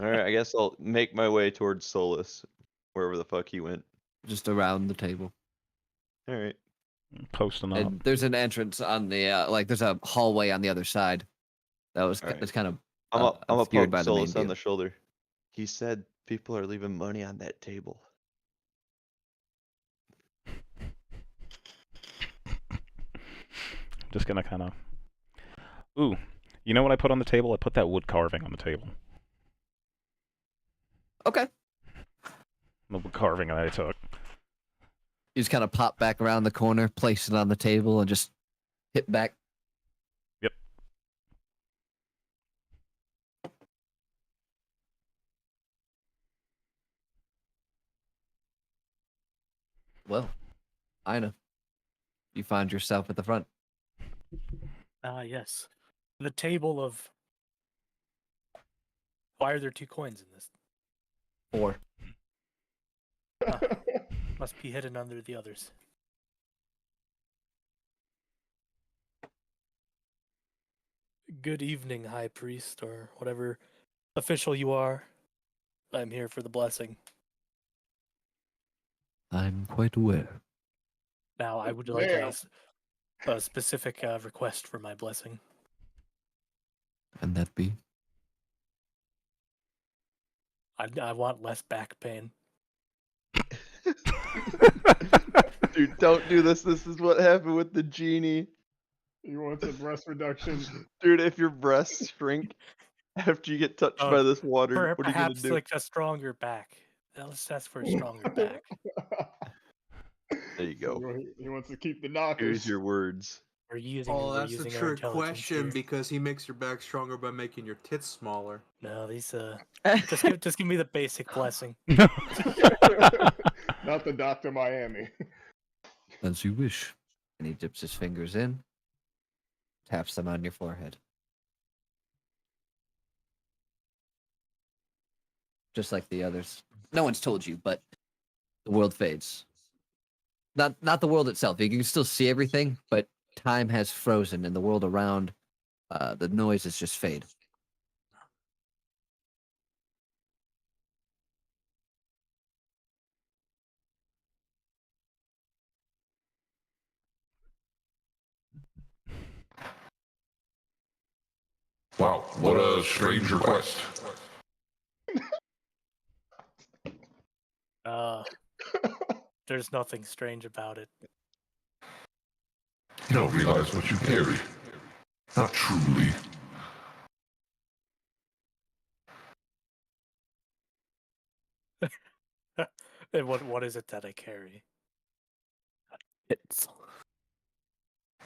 Alright, I guess I'll make my way towards Solus, wherever the fuck he went. Just around the table. Alright. Posting up. And there's an entrance on the like. There's a hallway on the other side. That was Alright. it's kind of I'm a obscured poke by the main Solus on view. the shoulder. He said people are leaving money on that table. Just gonna kind of. Ooh, you know what I put on the table? I put that wood carving on the table. Okay. The wood carving that I took. You just kind of pop back around the corner, place it on the table, and just hit back. Yep. Well, Ina, you find yourself at the front. Ah, yes. The table of. Why are there 2 coins in this? 4. Must be hidden under the others. Good evening, High Priest, or whatever official you are. I'm here for the blessing. I'm quite aware. Now, I would like Damn. a specific request for my blessing. And that be? I want less back pain. Dude, don't do this. This is what happened with the genie. You want some breast reduction? Dude, if your breasts shrink after you get touched by this water, what are you gonna Perhaps do? like a stronger back. Let's ask for a stronger back. There you go. He wants to keep the knockers. Here's your words. We're using. Oh, we're that's a using our trick intelligence question here. because he makes your back stronger by making your tits smaller. No, these just give me the basic blessing. Not the Dr. Miami. As you wish. And he dips his fingers in, taps them on your forehead. Just like the others. No one's told you, but the world fades. Not the world itself. You can still see everything, but time has frozen and the world around, the noises just fade. Wow, what a strange request. There's nothing strange about it. You don't realize what you carry. Not truly. And what is it that I carry? It's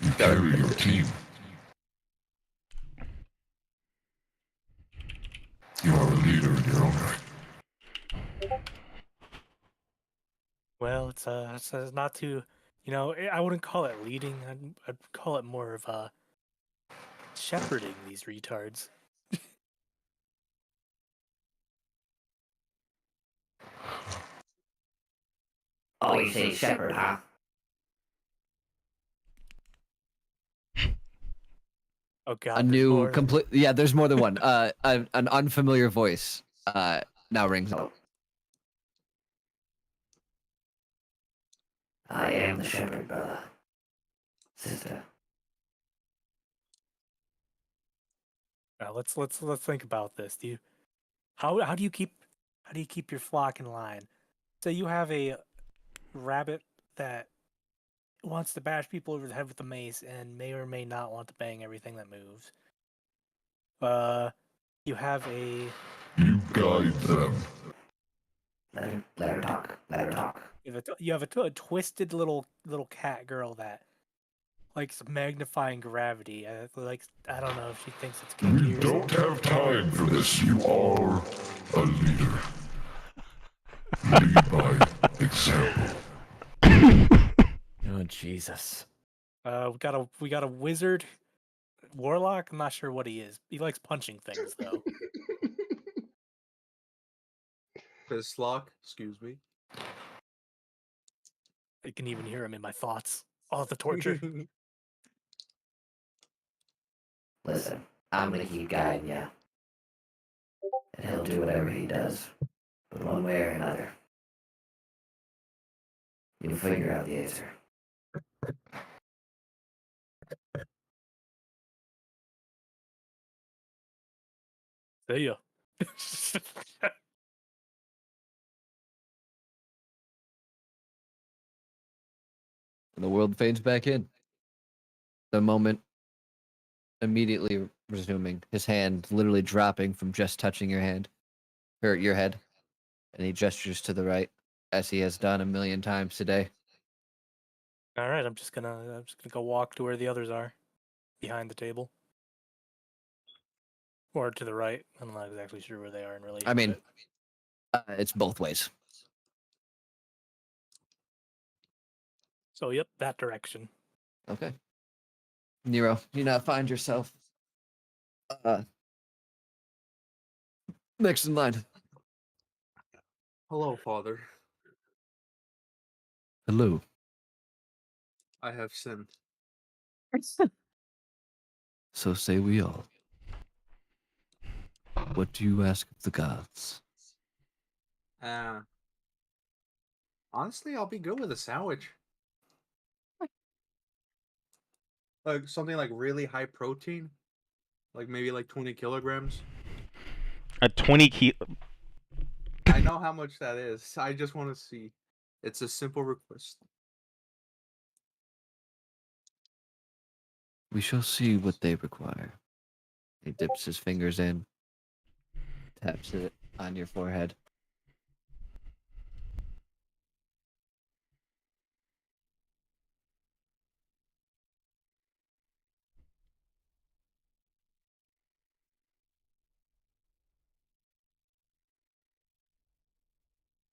You carry your team. You are a leader in your own right. Well, it's not too, I wouldn't call it leading. I'd call it more of shepherding these retards. Oh, you say shepherd, huh? Oh A God, there's new more. complete. Yeah, there's more than one. An unfamiliar voice now rings out. I am the shepherd, brother. Sister. Now let's think about this. How do you keep your flock in line? So you have a rabbit that wants to bash people over the head with a mace and may or may not want to bang everything that moves. You have a You guide them. Let her talk. Let her talk. you have a twisted little cat girl that likes magnifying gravity. I don't know if she thinks it's kinky We or don't something. have time for this. You are a leader. Lead by example. Oh Jesus. We got a wizard warlock. I'm not sure what he is. He likes punching things though. Fistlock, excuse me. I can even hear him in my thoughts. Oh, the torture. Listen, I'm gonna keep guiding you. And he'll do whatever he does. But one way or another, you'll figure out the answer. See ya. And the world fades back in. The moment immediately resuming, his hand literally dropping from just touching your hand, or your head, and he gestures to the right, as he has done a million times today. All right, I'm just gonna go walk to where the others are, behind the table, or to the right. I'm not exactly sure where they are in relation. I mean, to it. it's both ways. So yep, that direction. Okay. Nero, you now find yourself next in line. Hello, father. Hello. I have sinned. So say we all. What do you ask of the gods? Honestly, I'll be good with a sandwich. Like something like really high protein, like maybe like 20 kilograms. At 20 kilo. I know how much that is. I just want to see. It's a simple request. We shall see what they require. He dips his fingers in, taps it on your forehead.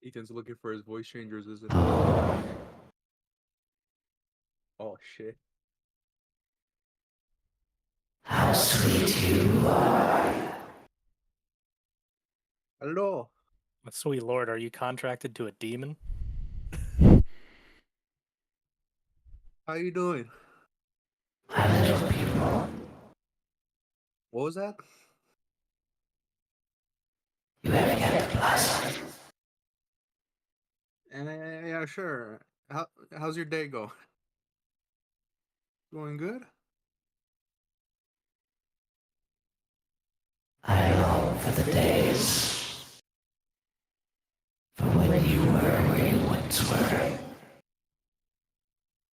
Ethan's looking for his voice changers, isn't it? Oh shit. How sweet you are. Hello. Sweet lord, are you contracted to a demon? How you doing? My little people. What was that? You have yet to blossom. Yeah, sure. How's your day go? Going good? I long for the days from when you were where you once were.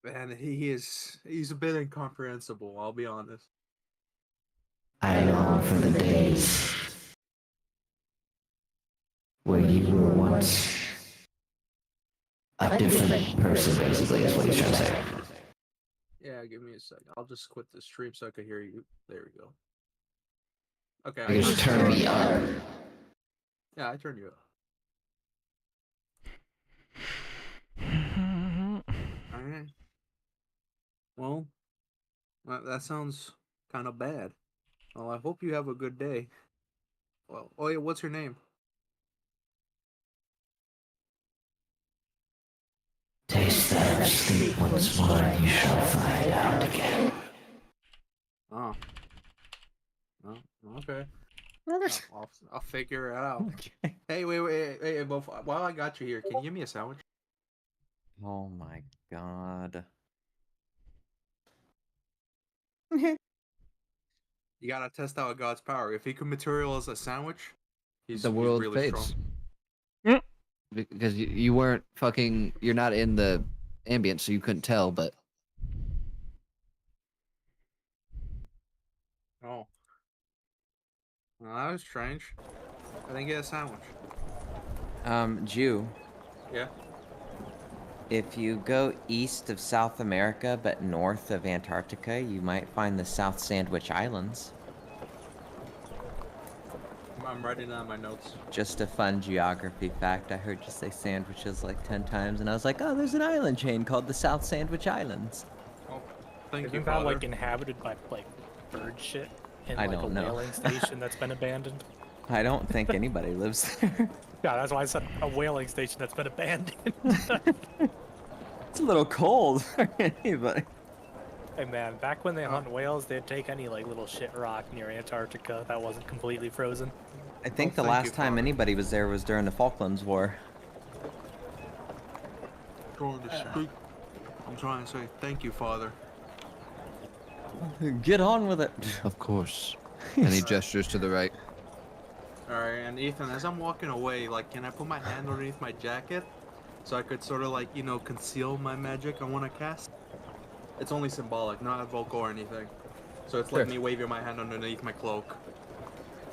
Man, he's a bit incomprehensible, I'll be honest. I long for the days where you were once a different person, basically, is what he's trying to say. Yeah, give me a second. I'll just quit the stream so I can hear you. There we go. Okay. You just turn me up. Yeah, I turned you up. right. Well, that sounds kind of bad. Well, I hope you have a good day. Well, oh yeah, what's your name? Taste that sleep once more, and you shall find out again. Oh. Oh, okay. I'll figure it out. Okay. Hey, wait, but while I got you here, can you give me a sandwich? Oh my god. You gotta test out God's power. If he could materialize a sandwich, he's The world really fades. strong. Because you weren't fucking. You're not in the ambience, so you couldn't tell, but. Oh. Well, that was strange. I didn't get a sandwich. Jew, Yeah. if you go east of South America but north of Antarctica, you might find the South Sandwich Islands. I'm writing down my notes. Just a fun geography fact. I heard you say sandwiches like 10 times, and I was like, oh, there's an island chain called the South Sandwich Islands. Oh, thank Isn't you, that Father. like inhabited by like bird shit in I like don't a know. whaling station that's been abandoned? I don't think anybody lives there. Yeah, that's why I said a whaling station that's been abandoned. It's a little cold for anybody. Hey man, back when they hunt whales, they'd take any like little shit rock near Antarctica that wasn't completely frozen. I think the thank last you, time Father. anybody was there was during the Falklands War. Trying to speak. I'm trying to say thank you, Father. Get on with it. Of course. And he gestures to the right. Alright, and Ethan, as I'm walking away, like, can I put my hand underneath my jacket so I could sort of like, you know, conceal my magic I want to cast? It's only symbolic, not vocal or anything. So it's like Sure. me waving my hand underneath my cloak.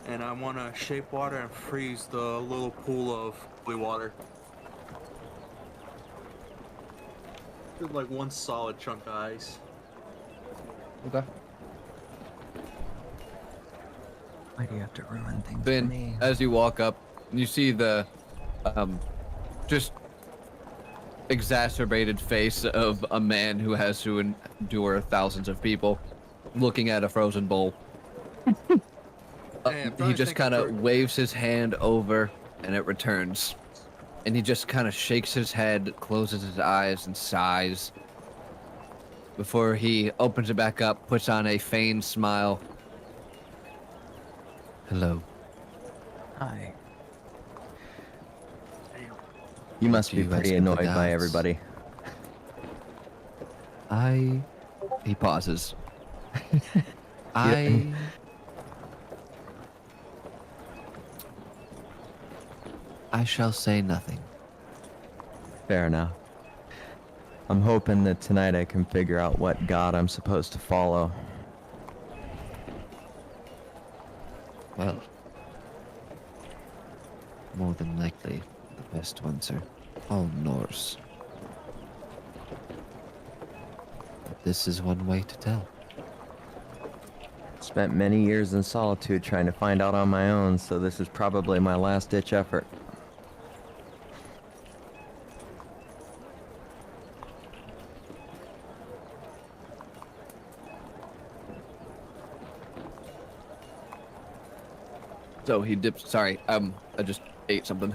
And I want to shape water and freeze the little pool of blue water. Just like one solid chunk of ice. Okay. Why do you have to ruin things Then, for me? as you walk up, you see the just exacerbated face of a man who has to endure thousands of people looking at a frozen bowl. Hey, I'm trying He to just think kind of of waves his hand over and it returns. And he just kind of shakes his head, closes his eyes, and sighs before he opens it back up, puts on a feigned smile. Hello. Hi. You must be you pretty ask of the annoyed by gods? everybody. He pauses. I shall say nothing. Fair enough. I'm hoping that tonight I can figure out what god I'm supposed to follow. Well, more than likely, the best ones are all Norse. But this is one way to tell. Spent many years in solitude trying to find out on my own, so this is probably my last-ditch effort. So he dips. Sorry, I just ate something.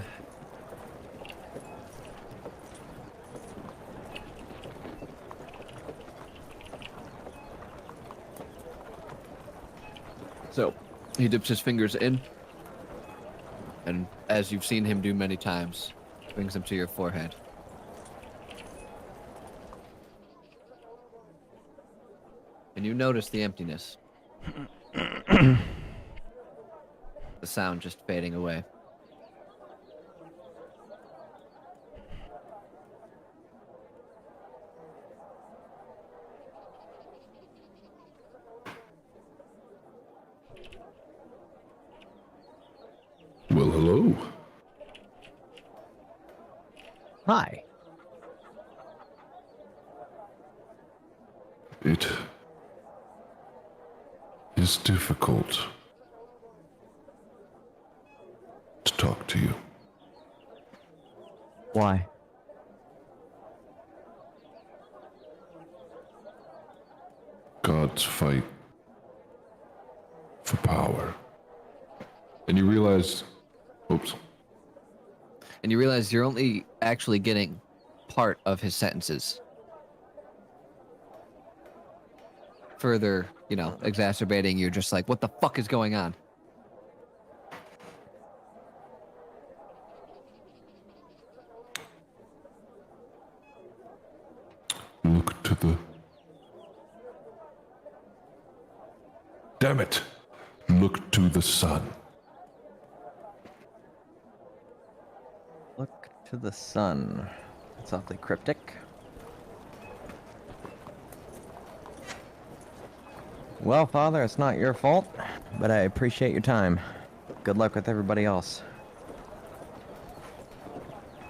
So he dips his fingers in, and as you've seen him do many times, brings them to your forehead. And you notice the emptiness. The sound just fading away. Well, hello. Hi. It is difficult to talk to you. Why? gods fight for power. And you realize, oops, And you realize you're only actually getting part of his sentences. Further, exacerbating, you're just like, what the fuck is going on? look to the... Damn it! Look to the sun. Look to the sun. That's awfully cryptic. Well, Father, it's not your fault, but I appreciate your time. Good luck with everybody else.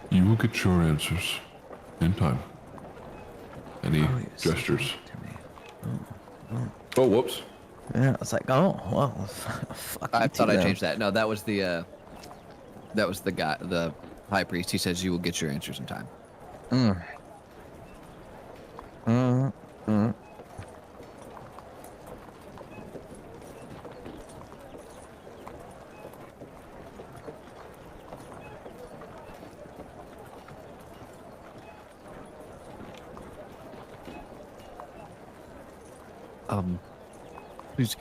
You will get your answers in time. Any gestures? Oh, whoops. Yeah, it's like, oh, well, fuck I you thought two I then. changed that. No, that was the guy, the high priest. He says you will get your answers in time. Please.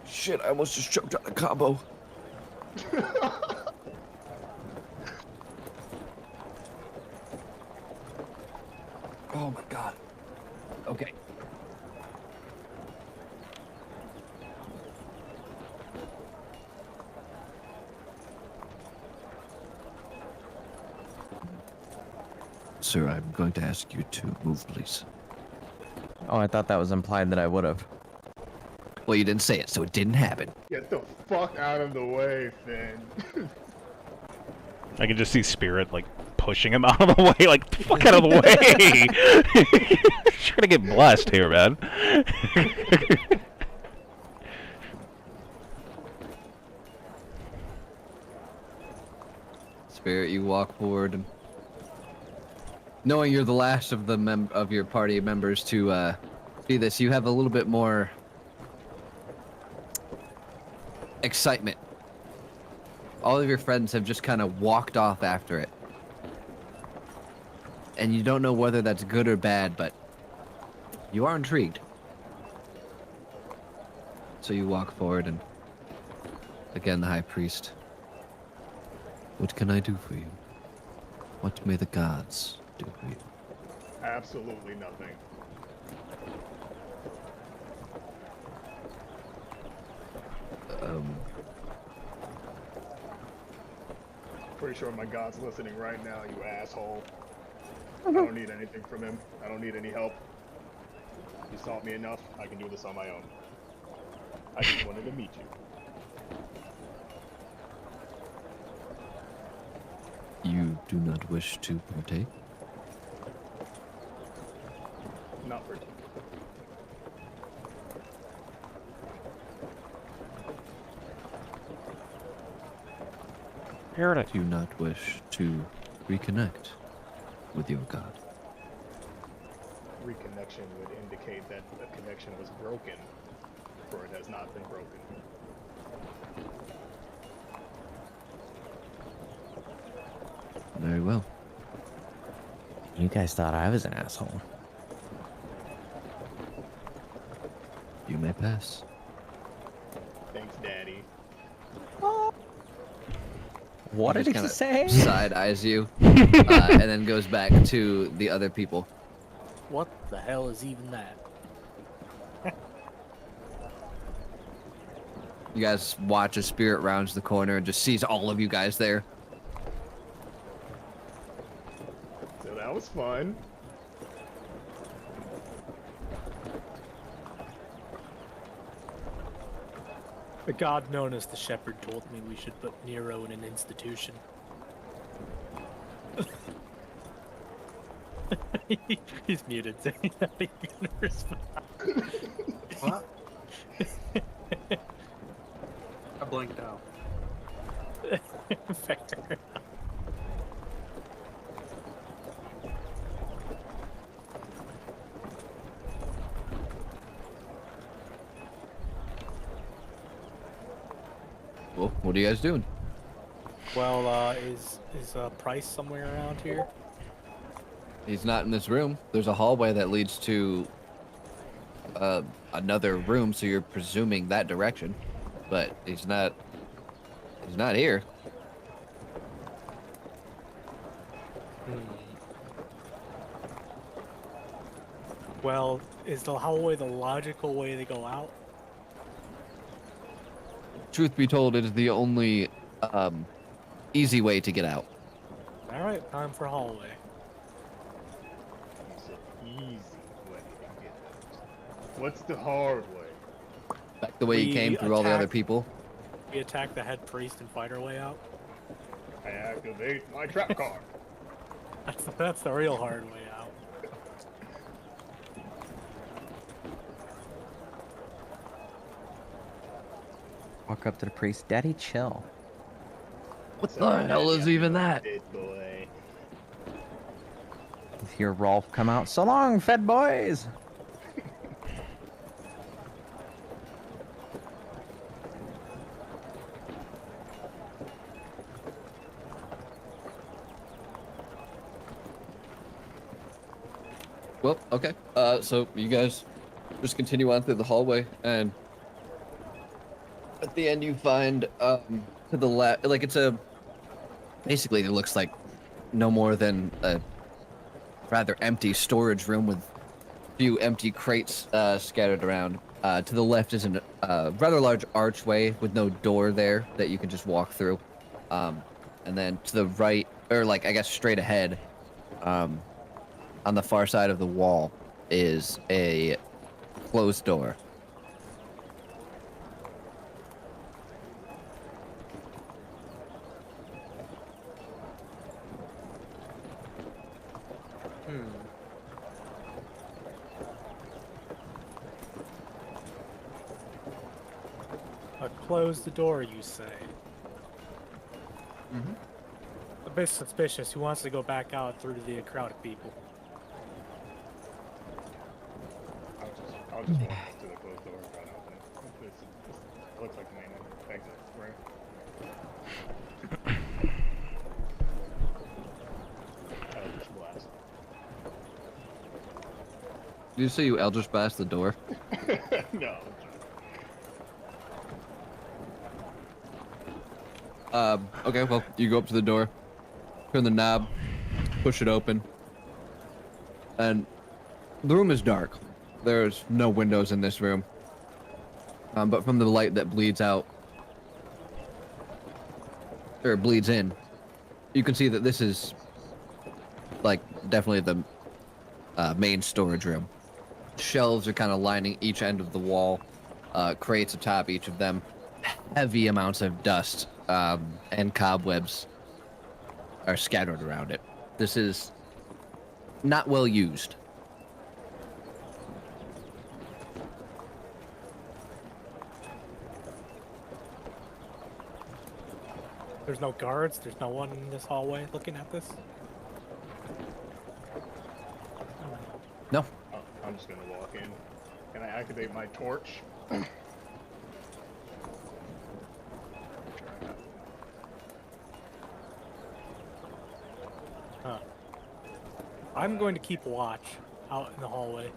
Shit, I almost just choked on a combo. Oh my god. Okay. Sir, I'm going to ask you to move, please. Oh, I thought that was implied that I would have. Well, you didn't say it, so it didn't happen. Get the fuck out of the way, Finn. I can just see Spirit, like, pushing him out of the way, like, the fuck out of the way! Trying to get blessed here, man. Spirit, you walk forward, and knowing you're the last of the of your party members to see this, you have a little bit more excitement. All of your friends have just kind of walked off after it. And you don't know whether that's good or bad, but you are intrigued. So you walk forward, and again, the high priest. What can I do for you? What may the gods do for you? Absolutely nothing. Pretty sure my god's listening right now, you asshole. I don't need anything from him. I don't need any help. He's taught me enough. I can do this on my own. I just wanted to meet you. You do not wish to partake? Not particularly. Do you not wish to reconnect with your god? Reconnection would indicate that the connection was broken, for it has not been broken. Very well. You guys thought I was an asshole. You may pass. Thanks, Daddy. What did he kinda say? Side eyes you, and then goes back to the other people. What the hell is even that? You guys watch as Spirit rounds the corner and just sees all of you guys there. So that was fun. The god known as the Shepherd told me we should put Nero in an institution. He's muted, so he's not even gonna respond. What? I blinked out. Fair. Well, what are you guys doing? Well, is Price somewhere around here? He's not in this room. There's a hallway that leads to another room, so you're presuming that direction. But he's not here. Well, is the hallway the logical way to go out? Truth be told, it is the only easy way to get out. All right, time for hallway. It's an easy way to get out. What's the hard way? Back the way you We came through all the other attack- people. We attack the head priest and fight our way out. I activate my trap card. That's the real hard way out. Walk up to the priest. Daddy, chill. What the hell is even that? Dead boy. Hear Rolf come out. So long, fed boys. Well, okay. So you guys just continue on through the hallway, and at the end you find to the left, like it's a basically it looks like no more than a rather empty storage room with a few empty crates scattered around. To the left is a rather large archway with no door there that you can just walk through, and then to the right, or like I guess straight ahead, on the far side of the wall is a closed door. Close the door, you say? Mm-hmm. A bit suspicious. Who wants to go back out through the crowd of people? I'll just walk to the closed door and try to open it. It looks like the main exit, right? Eldritch blast. Did you say you Eldritch Blast the door? No. Okay, well, you go up to the door, turn the knob, push it open, and the room is dark. There's no windows in this room. But from the light that bleeds out, or bleeds in, you can see that this is, like, definitely the main storage room. Shelves are kind of lining each end of the wall, crates atop each of them. Heavy amounts of dust and cobwebs are scattered around it. This is not well used. There's no guards. There's no one in this hallway looking at this. No. Oh, I'm just gonna walk in. Can I activate my torch? Huh. I'm going to keep watch out in the hallway.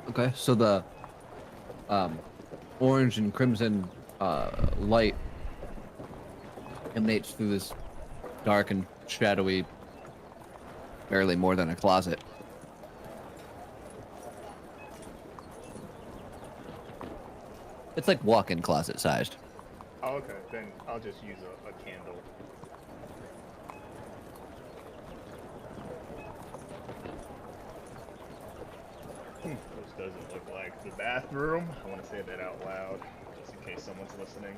Okay, so the orange and crimson light emanates through this dark and shadowy, barely more than a closet. It's like walk-in closet sized. Oh, okay, then I'll just use a candle. This doesn't look like the bathroom. I want to say that out loud, just in case someone's listening.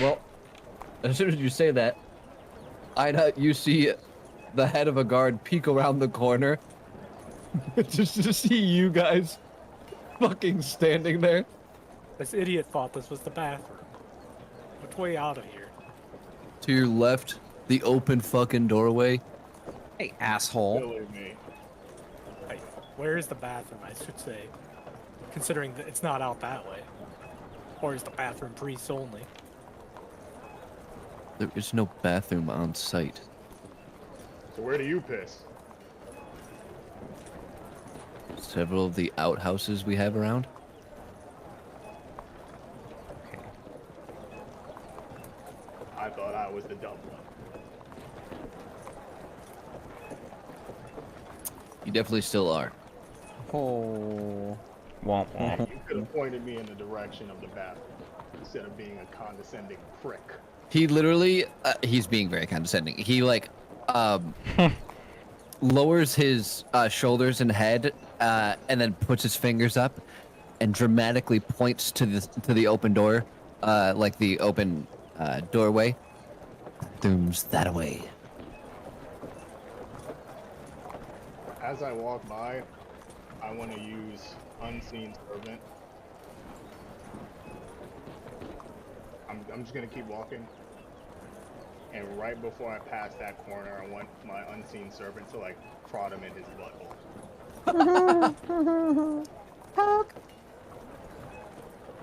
Well, as soon as you say that, Ida, you see the head of a guard peek around the corner just to see you guys. fucking standing there. This idiot thought this was the bathroom. Which way out of here? To your left, the open fucking doorway. Hey, asshole. Silly me. Hey, where is the bathroom, I should say? Considering that it's not out that way. Or is the bathroom priests only? There is no bathroom on site. So where do you piss? Several of the outhouses we have around. Okay. I thought I was the dumb one. You definitely still are. Oh. Womp womp. You could have pointed me in the direction of the bathroom instead of being a condescending prick. He literally, he's being very condescending. He like, lowers his shoulders and head, and then puts his fingers up, and dramatically points to the open door, like the open doorway. Bathrooms that way. As I walk by, I want to use Unseen Servant. I'm just gonna keep walking, and right before I pass that corner, I want my Unseen Servant to like prod him in his butthole.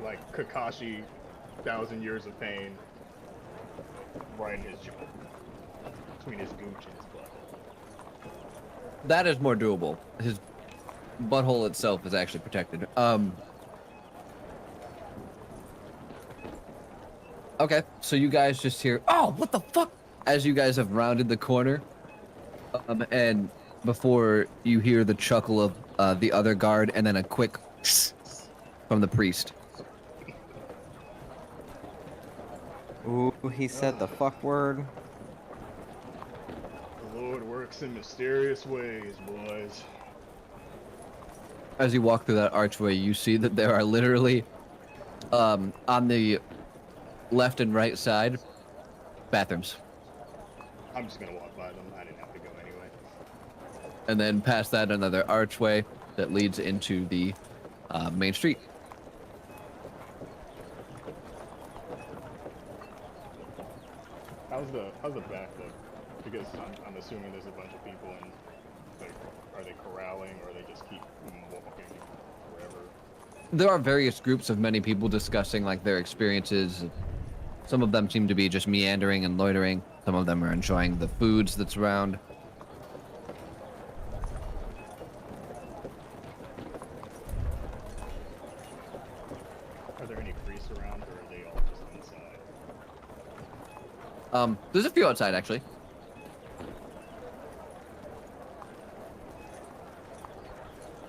Like Kakashi, 1,000 Years of Pain, right in his jaw, between his gooch and his butthole. That is more doable. His butthole itself is actually protected. Okay, so you guys just hear, oh, what the fuck? As you guys have rounded the corner, and before you hear the chuckle of the other guard, and then a quick from the priest. Ooh, he said the fuck word. The Lord works in mysterious ways, boys. As you walk through that archway, you see that there are literally, on the left and right side, bathrooms. I'm just gonna walk by them. I didn't have to go anyway. And then past that, another archway that leads into the main street. How's the back look? Because I'm assuming there's a bunch of people and like, are they corralling or they just keep walking wherever? There are various groups of many people discussing like their experiences. Some of them seem to be just meandering and loitering. Some of them are enjoying the foods that's around. Are there any priests around or are they all just inside? There's a few outside actually.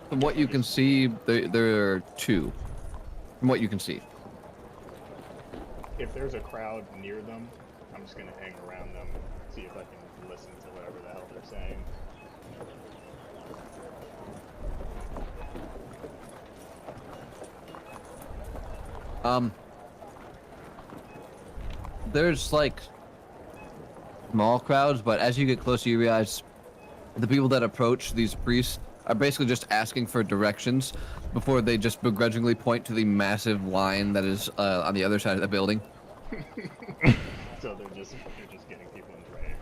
From what you can see, there are two. From what you can see. If there's a crowd near them, I'm just gonna hang around them, see if I can listen to whatever the hell they're saying. There's like small crowds, but as you get closer, you realize the people that approach these priests are basically just asking for directions before they just begrudgingly point to the massive line that is on the other side of the building. So they're just getting people in the right area.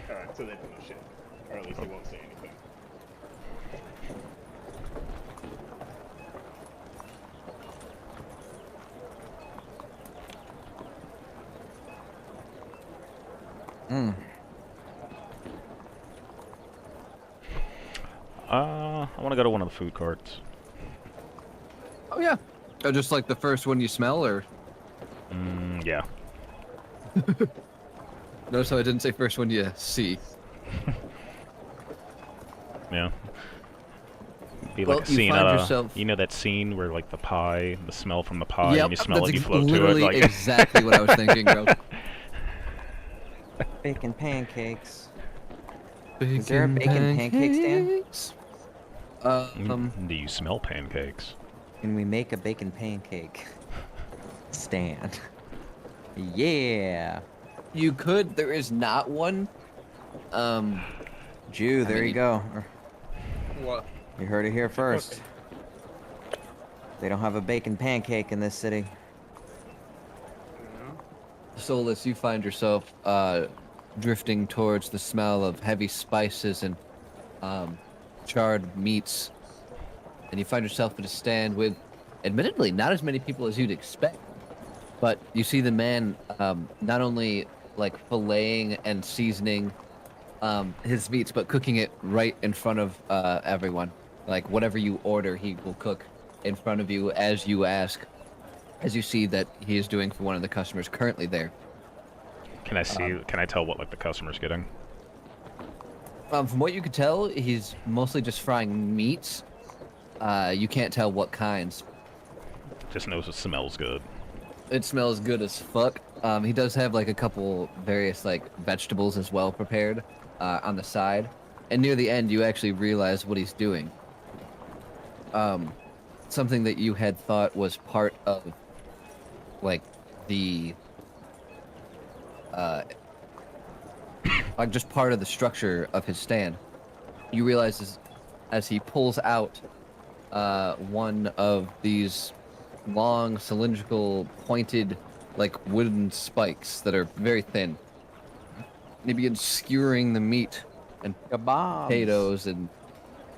Alright, so they don't know shit. Or at least they won't say anything. I want to go to one of the food carts. Oh yeah. Just like the first one you smell, or Yeah. notice how I didn't say first one you see. Yeah. Be Well, like a you scene find out of, yourself- you know that scene where like the pie, the smell from the pie, Yep, and you smell that's it, you float to it. literally Like exactly what I was thinking, bro. Bacon pancakes. Is there a bacon pancake stand? Do you smell pancakes? Can we make a bacon pancake stand? Yeah. You could. There is not one. Jew, there mean, you go. What? You heard it here first. They don't have a bacon pancake in this city. Solus, you find yourself drifting towards the smell of heavy spices and charred meats, and you find yourself at a stand with, admittedly, not as many people as you'd expect. But you see the man not only like filleting and seasoning his meats, but cooking it right in front of everyone. Like whatever you order, he will cook in front of you as you ask. As you see that he is doing for one of the customers currently there. Can I see? Can I tell what like the customer's getting? From what you could tell, he's mostly just frying meats. You can't tell what kinds. Just knows it smells good. It smells good as fuck. He does have like a couple various like vegetables as well prepared on the side. And near the end, you actually realize what he's doing. Something that you had thought was part of like the like just part of the structure of his stand. You realize as he pulls out one of these long cylindrical pointed like wooden spikes that are very thin, and he begins skewering the meat and Kebabs. potatoes and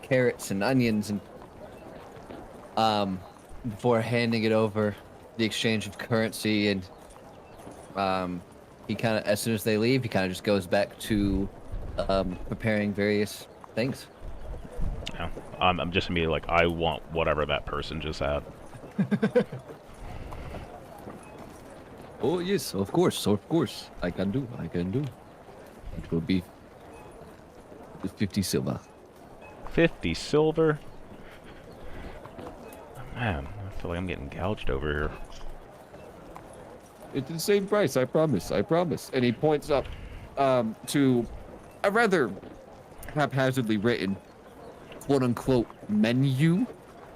carrots and onions and before handing it over, the exchange of currency, and he kind of, as soon as they leave, he kind of just goes back to preparing various things. Yeah. I'm just immediately like, I want whatever that person just had. Oh yes, of course, I can do. It will be 50 silver. 50 silver? Man, I feel like I'm getting gouged over here. It's the same price, I promise. And he points up to a rather haphazardly written quote-unquote menu.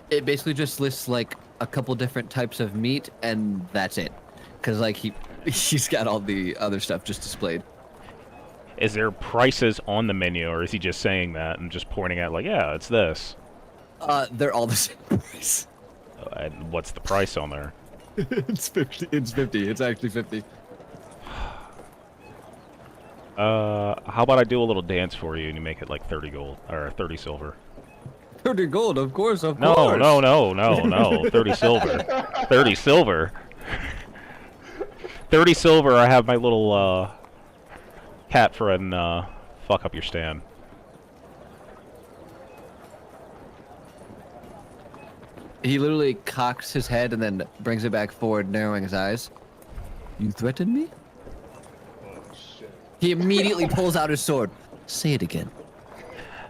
It basically just lists like a couple different types of meat, and that's it. Because like he's got all the other stuff just displayed. Is there prices on the menu, or is he just saying that and just pointing at like, yeah, it's this? They're all the same price. And what's the price on there? It's 50. It's 50. It's actually 50. How about I do a little dance for you and you make it like 30 gold or 30 silver? 30 gold, of course. No. 30 silver. 30 silver. 30 silver. I have my little cat friend fuck up your stand. He literally cocks his head and then brings it back forward, narrowing his eyes. You threaten me? Oh shit. He immediately pulls out his sword. Say it again.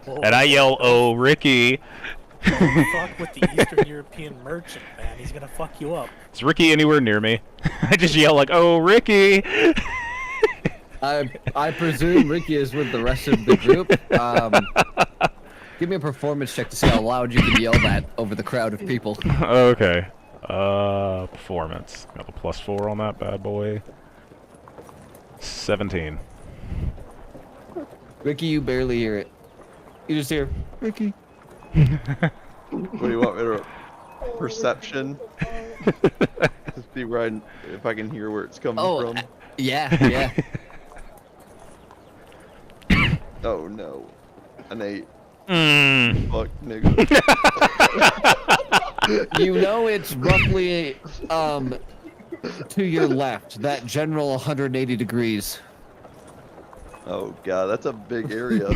And I yell, "Oh, Ricky!" Fuck with the Eastern European merchant, man. He's gonna fuck you up. Is Ricky anywhere near me? I just yell like, "Oh, Ricky!" I presume Ricky is with the rest of the group. Give me a performance check to see how loud you can yell that over the crowd of people. Okay. Performance. Got a +4 on that bad boy. 17. Ricky, you barely hear it. You just hear, Ricky. What do you want me to perception? Just see where if I can hear where it's coming from. Yeah. Oh no. An 8. Mm. Fuck, nigga. You know it's roughly to your left, that general 180 degrees. Oh god, that's a big area.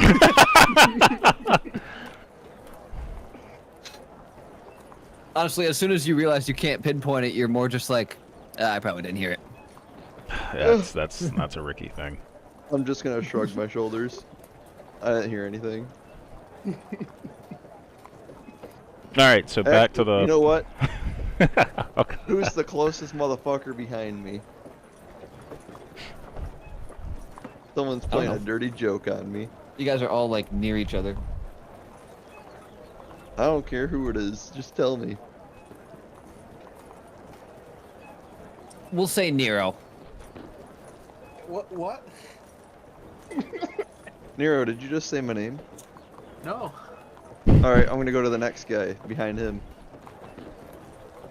Honestly, as soon as you realize you can't pinpoint it, you're more just like, I probably didn't hear it. Yeah, that's a Ricky thing. I'm just gonna shrug my shoulders. I didn't hear anything. Alright, so back to the... You know what? Okay. Who's the closest motherfucker behind me? Someone's playing a dirty joke on me. You guys are all like near each other. I don't care who it is, just tell me. We'll say Nero. What? Nero, did you just say my name? No. Alright, I'm gonna go to the next guy behind him.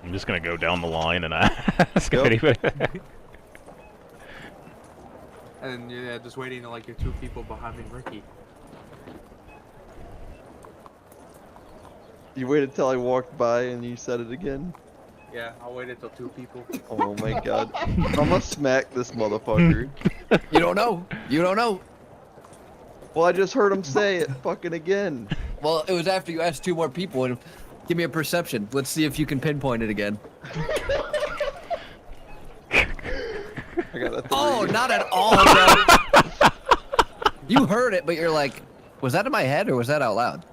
I'm just gonna go down the line and ask Yep. anybody. And yeah, just waiting to like your 2 people behind me, Ricky. You waited till I walked by and you said it again? Yeah, I'll wait until 2 people. Oh my god. I'm gonna smack this motherfucker. You don't know. You don't know. Well, I just heard him say it fucking again. Well, it was after you asked 2 more people. And give me a perception. Let's see if you can pinpoint it again. I got a 3. Oh, not at all, bro. You heard it, but you're like, was that in my head or was that out loud?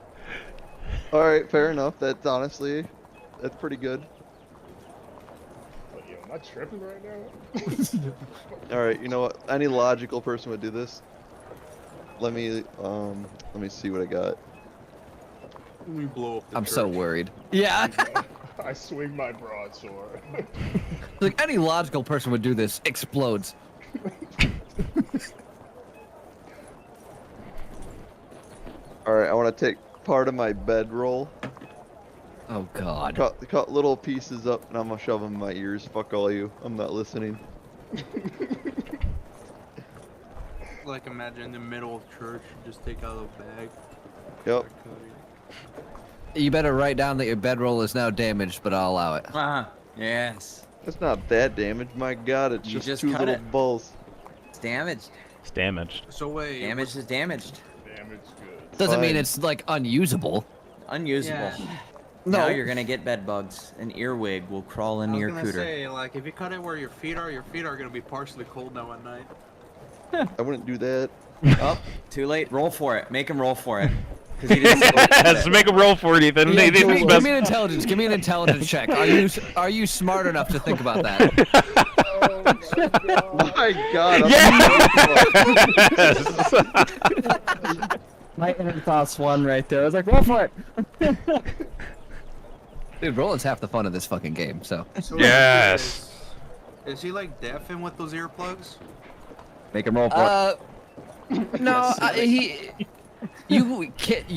Alright, fair enough. That's pretty good. But, yo, am I tripping right now? Alright, you know what? Any logical person would do this. Let me see what I got. We blow up the I'm church. so worried. Yeah. I swing my broadsword. Like any logical person would do this. Explodes. Alright, I want to take part of my bedroll. Oh God. Cut little pieces up and I'm gonna shove them in my ears. Fuck all you. I'm not listening. Like imagine in the middle of church, just take out a bag. Yep. start cutting. You better write down that your bedroll is now damaged, but I'll allow it. Yes. It's not that damaged. My god, it's You just 2 cut little it. balls. It's damaged. It's damaged. So wait, Damaged is damaged. Damage good. Doesn't mean Fine. it's like unusable. Unusable. Yeah. Now No. you're gonna get bed bugs. An earwig will crawl I into was your gonna cooter. say, like, if you cut it where your feet are gonna be partially cold now at night. I wouldn't do that. Oh, too late. Roll for it. Make him roll for it. 'Cause he didn't say what he Let's said. make a roll for it, Ethan. Yeah, They give, didn't me, spec- give me an intelligence. Give me an intelligence check. Are you smart enough to think about that? Oh my god. My god. Yes. My inner thoughts won right there. I was like, roll for it. Dude, rolling's half the fun of this fucking game. So So Yes. Is he like deaf and with those earplugs? Make him roll for it. no, you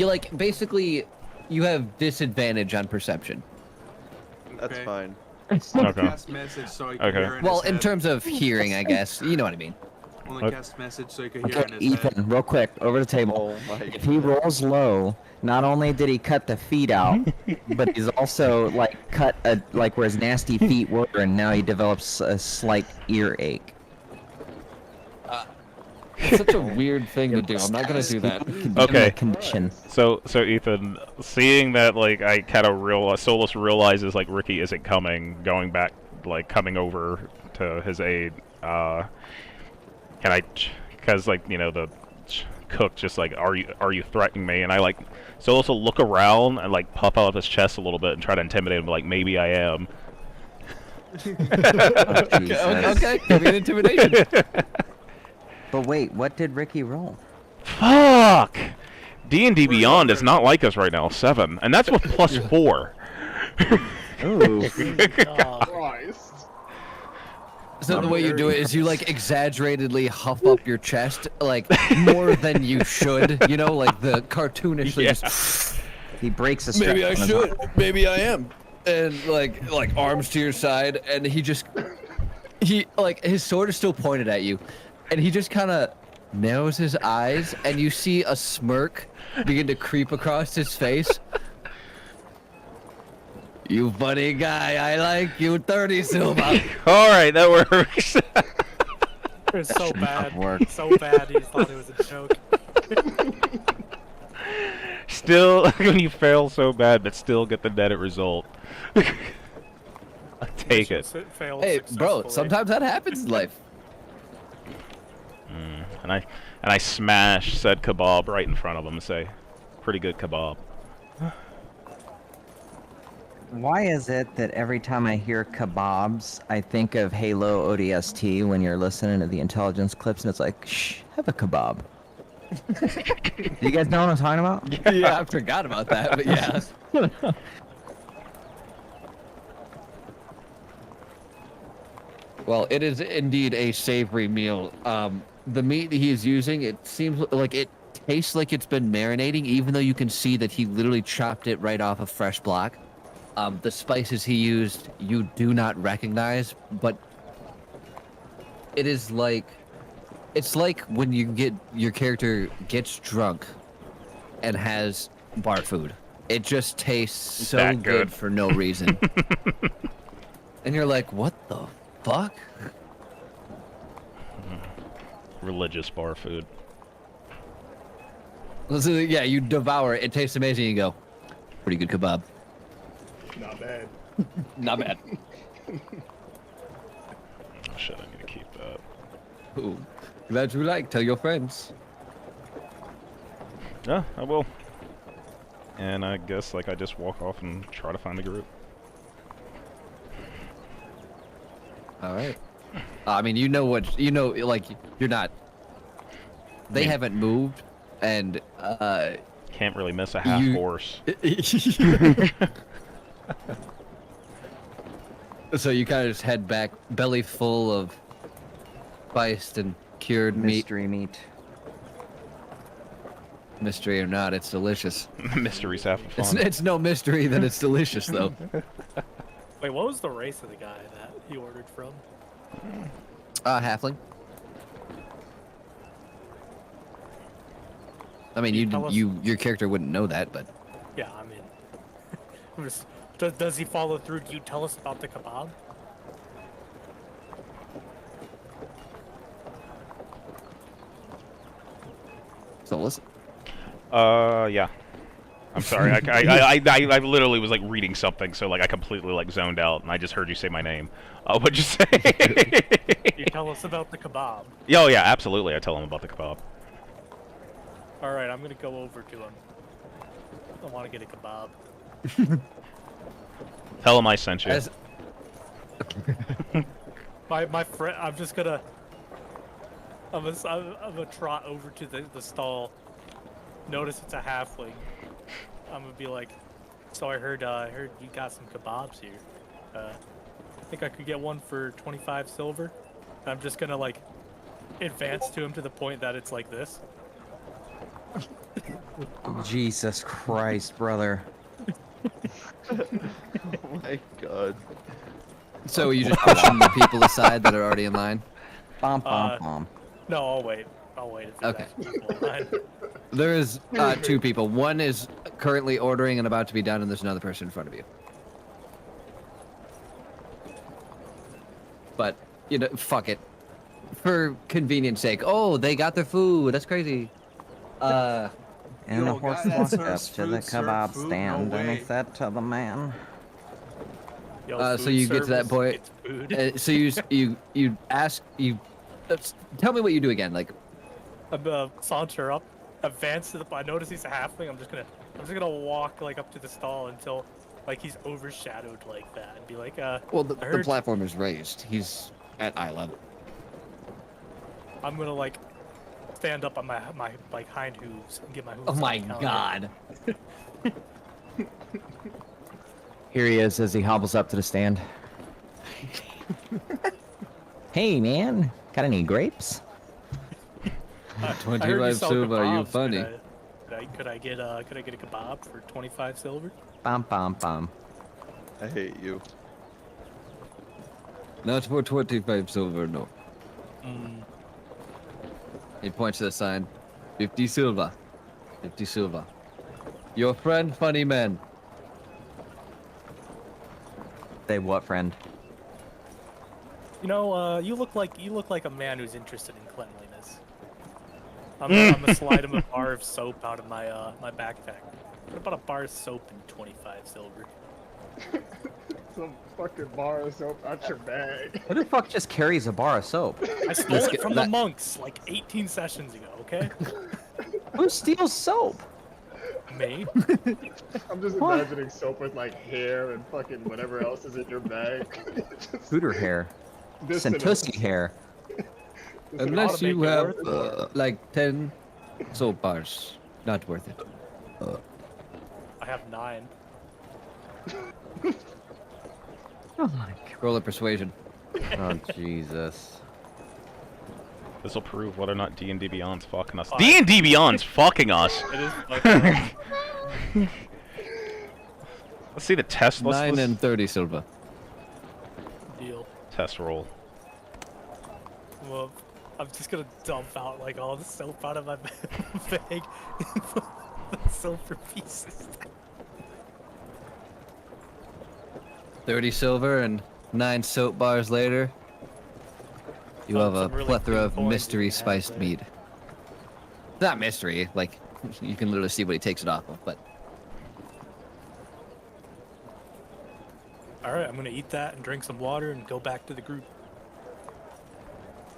like basically you have disadvantage on perception. That's Okay. fine. Okay. Cast message so he can Okay. hear in Well, his in head. terms of hearing, I guess you know what I mean. Only Okay. cast message so he can hear Okay, in his head. Ethan, real quick, over the table. Oh my If he rolls low, not only did he cut the feet out, but he's also like cut like where his nasty feet were, and now he develops a slight earache. It's such a weird thing to do. I'm not gonna do that. Okay. Condition. So Ethan, seeing that like I kind of Solus realizes like Ricky isn't coming, coming over to his aid. Can I? Because like the cook just like, are you threatening me? And I like Solus will look around and like puff out his chest a little bit and try to intimidate him. Like maybe I am. Okay, give me an intimidation. But wait, what did Ricky roll? Fuck. D&D Beyond is not like us right now. 7, and that's with +4. Ooh. Christ. So the way you do it is you like exaggeratedly huff up your chest like more than you should. You know, like the cartoonishly. Yeah. Just, He breaks a step. maybe I on his should. arm. Maybe I am. And like arms to your side, and he like his sword is still pointed at you, and he just kind of narrows his eyes, and you see a smirk begin to creep across his face. You funny guy, I like you, 30 silver. All right, that works. It was so bad. work. So bad he thought it was a joke. Still, when you fail so bad, but still get the net result. I'll take it. Failed Hey, bro, successfully. sometimes that happens in life. And I smash said kebab right in front of him and say, "Pretty good kebab." Why is it that every time I hear kebabs, I think of Halo ODST when you're listening to the intelligence clips and it's like, shh, have a kebab. You guys know what I'm talking about? Yeah, I forgot about that, but yeah. Well, it is indeed a savory meal. The meat he is using, it seems like it tastes like it's been marinating, even though you can see that he literally chopped it right off a fresh block. The spices he used, you do not recognize, but it is like, it's like when your character gets drunk and has bar food. It just tastes so That good good. for no reason. And you're like, what the fuck? Religious bar food. So, yeah, you devour it. It tastes amazing. You go, pretty good kebab. Not bad. Not bad. Oh shit, I need to keep that. Ooh, glad you like. Tell your friends. Yeah, I will. And I guess like I just walk off and try to find the group. All right. I mean, you know, like you're not. They haven't moved, and Can't really miss a half horse. So you kind of just head back, belly full of spiced and cured Mystery meat. Mystery or not, it's delicious. Mystery's half the fun. It's no mystery that it's delicious, though. Wait, what was the race of the guy that he ordered from? Halfling. I mean, Tell us- your character wouldn't know that, but Yeah, I mean, I'm just- does he follow through? Do you tell us about the kebab? so listen. Yeah. I'm sorry. I literally was like reading something, so like I completely like zoned out, and I just heard you say my name. What'd you say? You tell us about the kebab. Oh yeah, absolutely. I tell him about the kebab. All right, I'm gonna go over to him. I want to get a kebab. Tell him I sent you. As- My friend, I'm just gonna. I'm gonna trot over to the stall. Notice it's a halfling. I'm gonna be like, so I heard you got some kebabs here. I think I could get one for 25 silver. I'm just gonna like advance to him to the point that it's like this. Jesus Christ, brother. Oh my god. So you just pushing the people aside that are already in line? Bom, bom, bom. No, I'll wait. If there's Okay. actually people in line. There is two people. One is currently ordering and about to be done, and there's another person in front of you. But, you know, fuck it. For convenience sake. Oh, they got their food. That's crazy. And the Yo, horse guy that walked up serves to the food, serve kebab food? No stand and he way. said to the man, Yo, So food you get to that service, point. it's food. So you ask you. Tell me what you do again. Like, I'm saunter up, advance to the. I notice he's a halfling. I'm just gonna walk like up to the stall until like he's overshadowed like that, and be like, Well, the I heard- platform is raised. He's at eye level. I'm gonna like stand up on my like hind hooves and get my hooves. oh on my the counter. god. here he is as he hobbles up to the stand. Hey man, got any grapes? I heard 25 sell silver, you kebabs. funny. Could I get a kebab for 25 silver? Bom, bom, bom. I hate you. Not for 25 silver, no. Mm, He points to the sign. 50 silver. 50 silver. Your friend, funny man. Say what, friend? you know, you look like a man who's interested in cleanliness. I'm gonna slide him a bar of soap out of my my backpack. What about a bar of soap and 25 silver? Some fucking bar of soap out your bag. Who the fuck just carries a bar of soap? I stole Let's it get from the that- monks like 18 sessions ago. Okay, Who steals soap? me. I'm just What? imagining soap with like hair and fucking whatever else is in your bag. Just Hooter hair. dissonance. Santuski hair. Just like, Unless to you make it have worth it. like 10 soap bars. Not worth it. I have 9. Oh my Roll a persuasion. god. Oh Jesus. This will prove whether or not D&D Beyond's fucking us. Fine. D&D Beyond's fucking us. It is. Like, Let's see the test. 9 and 30 silver. Deal. Test roll. Well, I'm just gonna dump out like all the soap out of my bag. Soap for pieces. 30 silver and 9 soap bars later, you have a some really plethora clean of coins mystery you have spiced there. mead. It's not mystery, like, you can literally see what he takes it off of, but Alright, I'm gonna eat that and drink some water and go back to the group.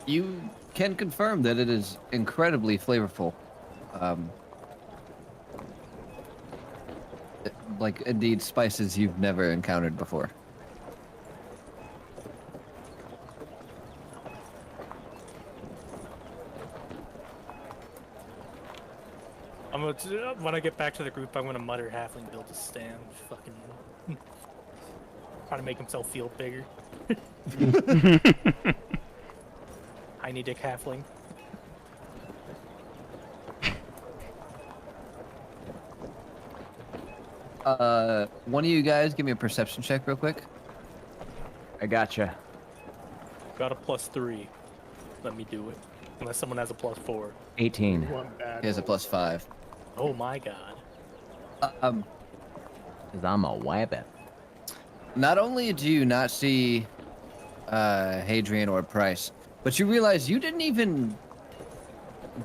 you can confirm that it is incredibly flavorful. Like, indeed, spices you've never encountered before. When I get back to the group, I'm gonna mutter halfling build a stand. Fucking trying to make himself feel bigger. Tiny dick halfling. One of you guys give me a perception check real quick. I gotcha. Got a +3. Let me do it. Unless someone has a +4. 18. One bad He has a roll. +5. Oh my god. Cause I'm a wabbit. Not only do you not see Hadrian or Price, but you realize you didn't even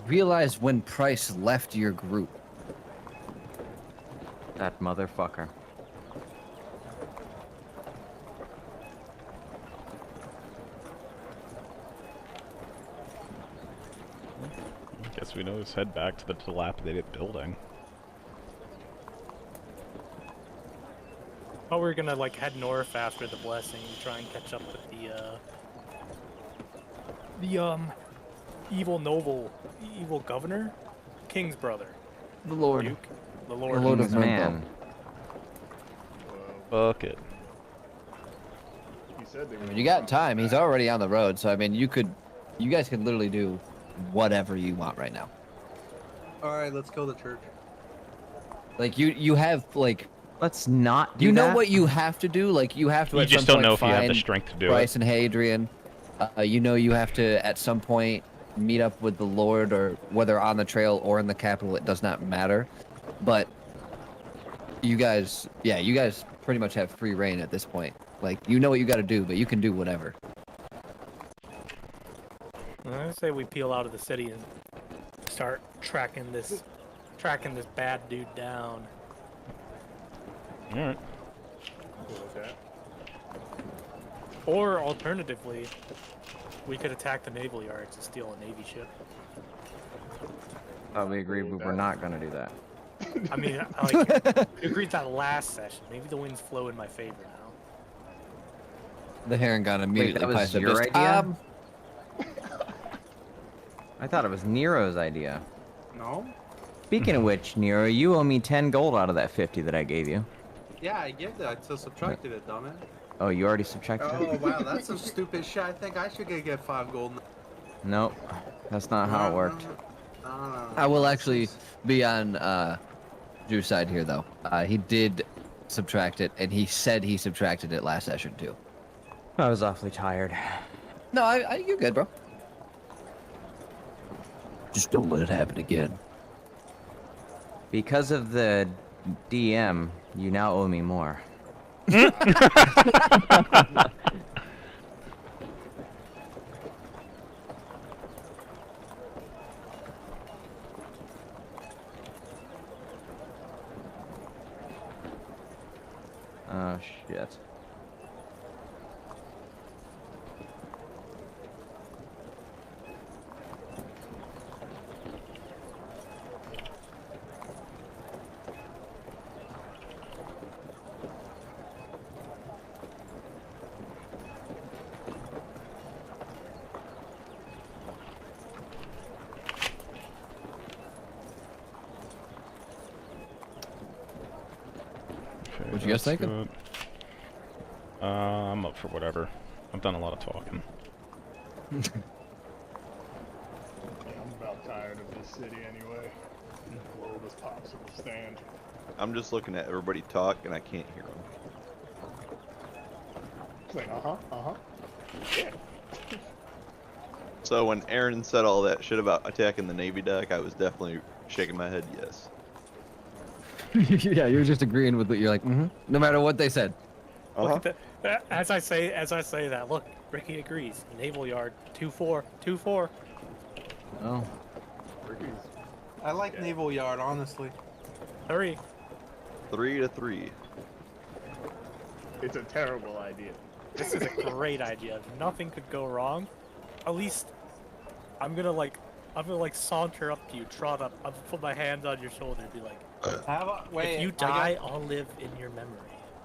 realize when Price left your group. That motherfucker. Guess we know to head back to the dilapidated building. Oh, we're gonna like head north after the blessing and try and catch up with the evil governor, King's brother, The Lord. Duke, the The Lord. Lord of King's man. Well, Fuck it. he said they I were mean, you gonna got come time. He's back. already on the road, so I mean, you guys could literally do whatever you want right now. Alright, let's go to church. Like you have like Let's not do you know that. what you have to do. Like you have to. You at just some don't point know if you have the find strength to do Bryce it. and Hadrian. You know you have to at some point meet up with the Lord, or whether on the trail or in the capital, it does not matter. But you guys pretty much have free reign at this point. Like you know what you got to do, but you can do whatever. I say we peel out of the city and start tracking this bad dude down. Alright. Cool with that. Or alternatively, we could attack the naval yards and steal a navy ship. Thought we agreed we were not gonna do that. I mean, like we agreed that last session. Maybe the winds flow in my favor now. The Heron gun immediately that was pipes up, your just, idea? I thought it was Nero's idea. No? Speaking of which, Nero, you owe me 10 gold out of that 50 that I gave you. Yeah, I gave that. I still subtracted it, dumbass. Oh, you already subtracted Oh it? wow, that's some stupid shit. I think I should get 5 gold. Nope. That's not how it worked. No. I will actually be on Drew's side here, though. He did subtract it, and he said he subtracted it last session too. I was awfully tired. No, you're good, bro. Just don't let it happen again. Because of the DM, you now owe me more. Oh shit. Okay, What you guys that's thinking? good. I'm up for whatever. I've done a lot of talking. Yeah, I'm about tired of this city anyway. Blow this popsicle stand. I'm just looking at everybody talk, and I can't hear them. It's like, yeah. So when Aaron said all that shit about attacking the Navy dock, I was definitely shaking my head yes. Yeah, you're just agreeing with what you're like. No matter what they said. Look at as I say that. Look, Ricky agrees. Naval Yard 2-4, 2-4. Oh. I like Naval Yard, honestly. 3. 3-3. It's a terrible idea. This is a great idea. Nothing could go wrong. At least I'm gonna saunter up to you, trot up. I'm gonna put my hands on your shoulder and be like, Wait, if you die, I'll live in your memory.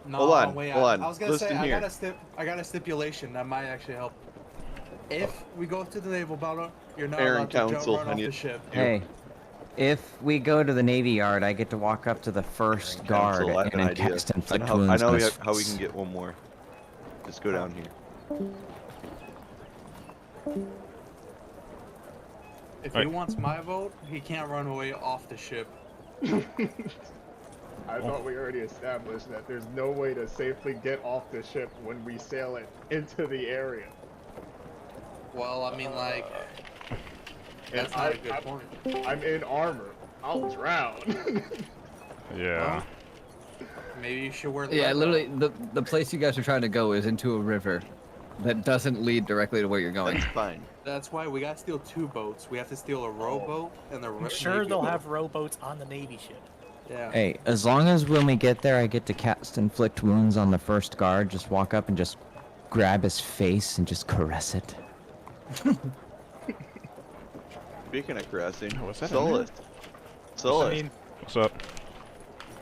No, Hold on, wait, hold on. I was gonna Listen say here. I got a stipulation that might actually help. If we go to the naval battle, you're not Aaron allowed to Council, run I off need- the ship. Hey, if we go to the Navy Yard, I get to walk up to the first guard Council, I have and an then idea. cast I inflict know, wounds on his how we face. can get one more. Just go down here. If he wants my vote, he can't run away off the ship. I thought we already established that there's no way to safely get off the ship when we sail it into the area. Well, I mean, like, And that's not a good point. I'm in armor. I'll drown. Yeah. Maybe you should wear the Yeah, leather. literally, the place you guys are trying to go is into a river that doesn't lead directly to where you're going. That's fine. That's why we gotta steal 2 boats. We have to steal a rowboat and the I'm sure Navy they'll boat. have rowboats on the Navy ship. Yeah. Hey, as long as when we get there, I get to cast inflict wounds on the first guard, just walk up and just grab his face and just caress it. Speaking of caressing, what's that in Solus. Solus. I mean, What's up?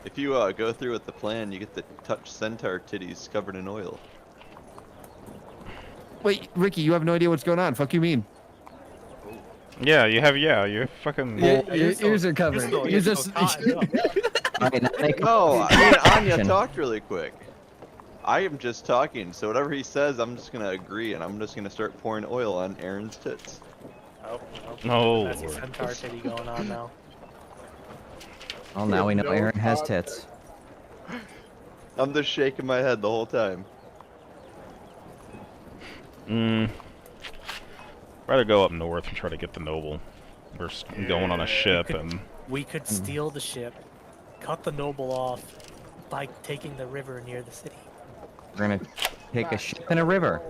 If you go through with the plan, you get to touch centaur titties covered in oil. Wait, Ricky, you have no idea what's going on. Fuck you mean? Yeah, you're fucking. Your ears are covered. You're just. Alright, now make No, I mean, Anya talked really quick. I am just talking, so whatever he says, I'm just gonna agree, and I'm just gonna start pouring oil on Aaron's tits. oh, No. that's a centaur titty going on now. Well, now we know No Aaron has context. tits. I'm just shaking my head the whole time. Rather go up north and try to get the noble. We're going on a ship and. We could steal the ship, cut the noble off by taking the river near the city. We're gonna take a ship in a river.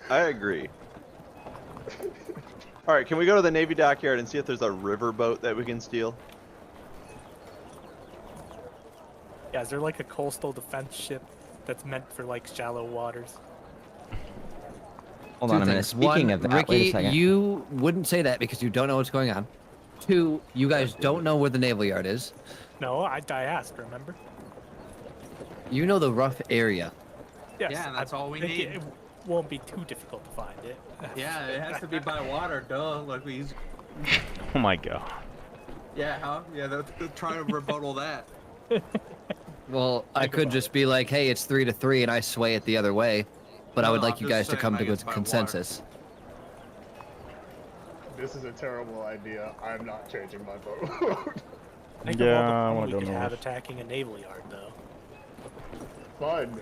I agree. Alright, can we go to the Navy dockyard and see if there's a river boat that we can steal? Yeah, is there like a coastal defense ship that's meant for like shallow waters? Hold on a minute. Speaking of that, wait a Ricky, second. you wouldn't say that because you don't know what's going on. 2, you guys don't know where the naval yard is. No, I asked, remember? You know the rough area. Yes, Yeah, and that's all we think need. It won't be too difficult to find it. Yeah, it has to be by water, duh. Like we use. Oh my god. Yeah, huh? Yeah, they're trying to rebuttal that. Well, I could just be like, hey, it's 3-3, and I sway it the other way. But I would No, like I'm you just guys to saying, come like, to it's a by consensus. This is a terrible idea. I'm not changing my vote. Think Yeah, of I all the wanna fun go we could have north. attacking a naval yard, though. Fun.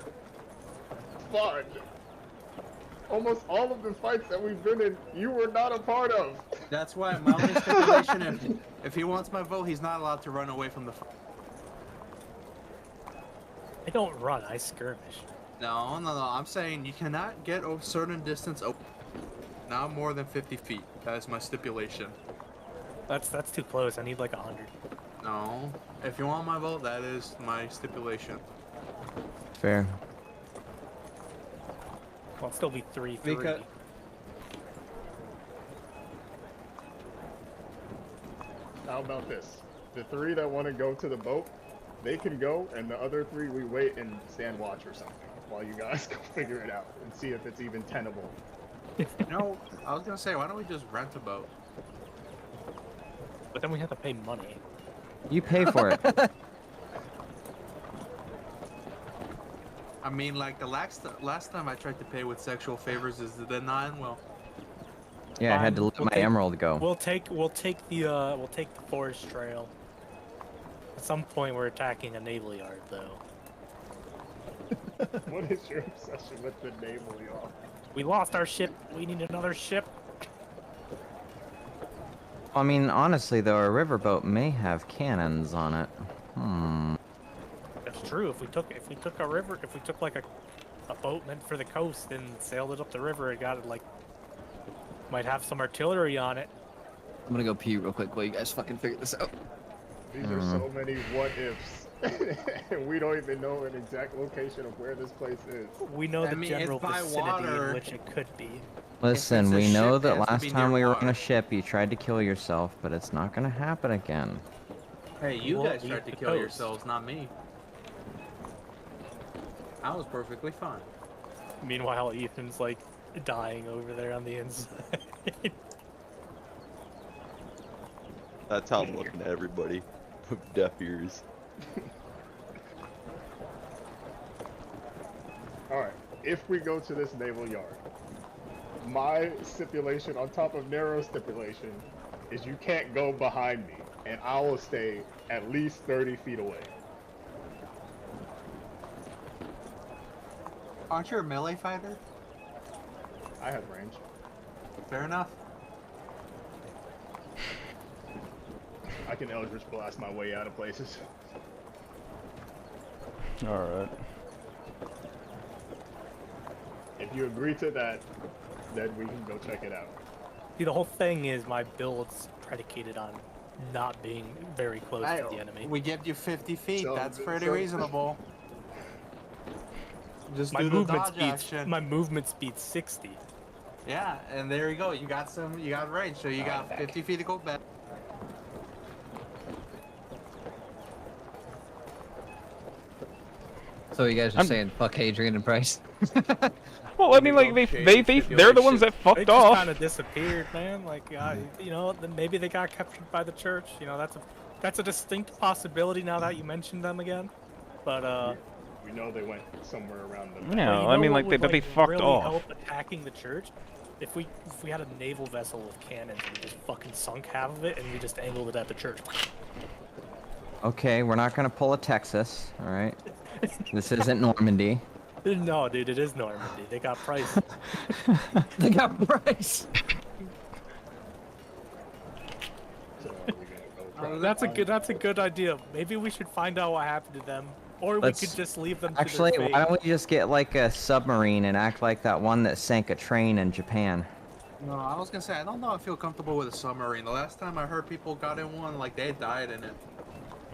Fun. Almost all of the fights that we've been in, you were not a part of. That's why my only stipulation, if he wants my vote, he's not allowed to run away from the fight. I don't run, I skirmish. No. I'm saying you cannot get a certain distance open. Not more than 50 feet. That is my stipulation. That's too close. I need like 100. No. If you want my vote, that is my stipulation. Fair. Well, it'll still be 3-3. Because- How about this? The 3 that want to go to the boat, they can go, and the other 3 we wait and stand watch or something while you guys go figure it out and see if it's even tenable. No, I was gonna say, why don't we just rent a boat? But then we have to pay money. You pay for it. I mean, like the last time I tried to pay with sexual favors is the denying. Well, Yeah, I had to Fine, let we'll my take- emerald go. We'll take the forest trail. At some point, we're attacking a naval yard, though. What is your obsession with the naval yard? We lost our ship. We need another ship. I mean, honestly, though, a riverboat may have cannons on it. That's true. If we took a river, if we took like a boat meant for the coast and sailed it up the river, it got it like might have some artillery on it. I'm gonna go pee real quick while you guys fucking figure this out. These are so many what ifs. And we don't even know an exact location of where this place is. We know the mean, general it's by vicinity water. in which it could be. Listen, it's a we know ship, it that has to last be time near we were on water. a ship, you tried to kill yourself, but it's not gonna happen again. Hey, you We'll guys leave tried to the kill coast. yourselves, not me. I was perfectly fine. Meanwhile, Ethan's like dying over there on the inside. That's how I'm looking at everybody with deaf ears. Alright, if we go to this naval yard, my stipulation on top of narrow stipulation is you can't go behind me, and I will stay at least 30 feet away. Aren't you a melee fighter? I have range. Fair enough. I can Eldritch Blast my way out of places. Alright. If you agree to that, then we can go check it out. See, the whole thing is my build's predicated on not being very close to the enemy. We give you 50 feet. So- That's pretty so- reasonable. Just My do the movement dodge speed's action. my movement speed's 60. Yeah, and there you go. You got range, so you got 50 feet to go back. So you guys are saying fuck Adrian and Price? Well, I mean, like they're the ones that They fucked just off. kind of disappeared, man. Like, you know, then maybe they got captured by the church. You know, that's a distinct possibility now that you mentioned them again. But We know they went somewhere around the No, but you I know mean, what like, would, they fucked really off. help attacking the church? If we had a naval vessel with cannons and we just fucking sunk half of it and we just angled it at the church. Okay, we're not gonna pull a Texas, all right? This isn't Normandy. No, dude, it is Normandy. They got Price. They got Price. So are we gonna go That's a good idea. Maybe we should find out what happened to them, or Let's- we could just leave them. Actually, to their fate. why don't we just get like a submarine and act like that one that sank a train in Japan? No, I was gonna say I don't know. I feel comfortable with a submarine. The last time I heard people got in one, like they died in it.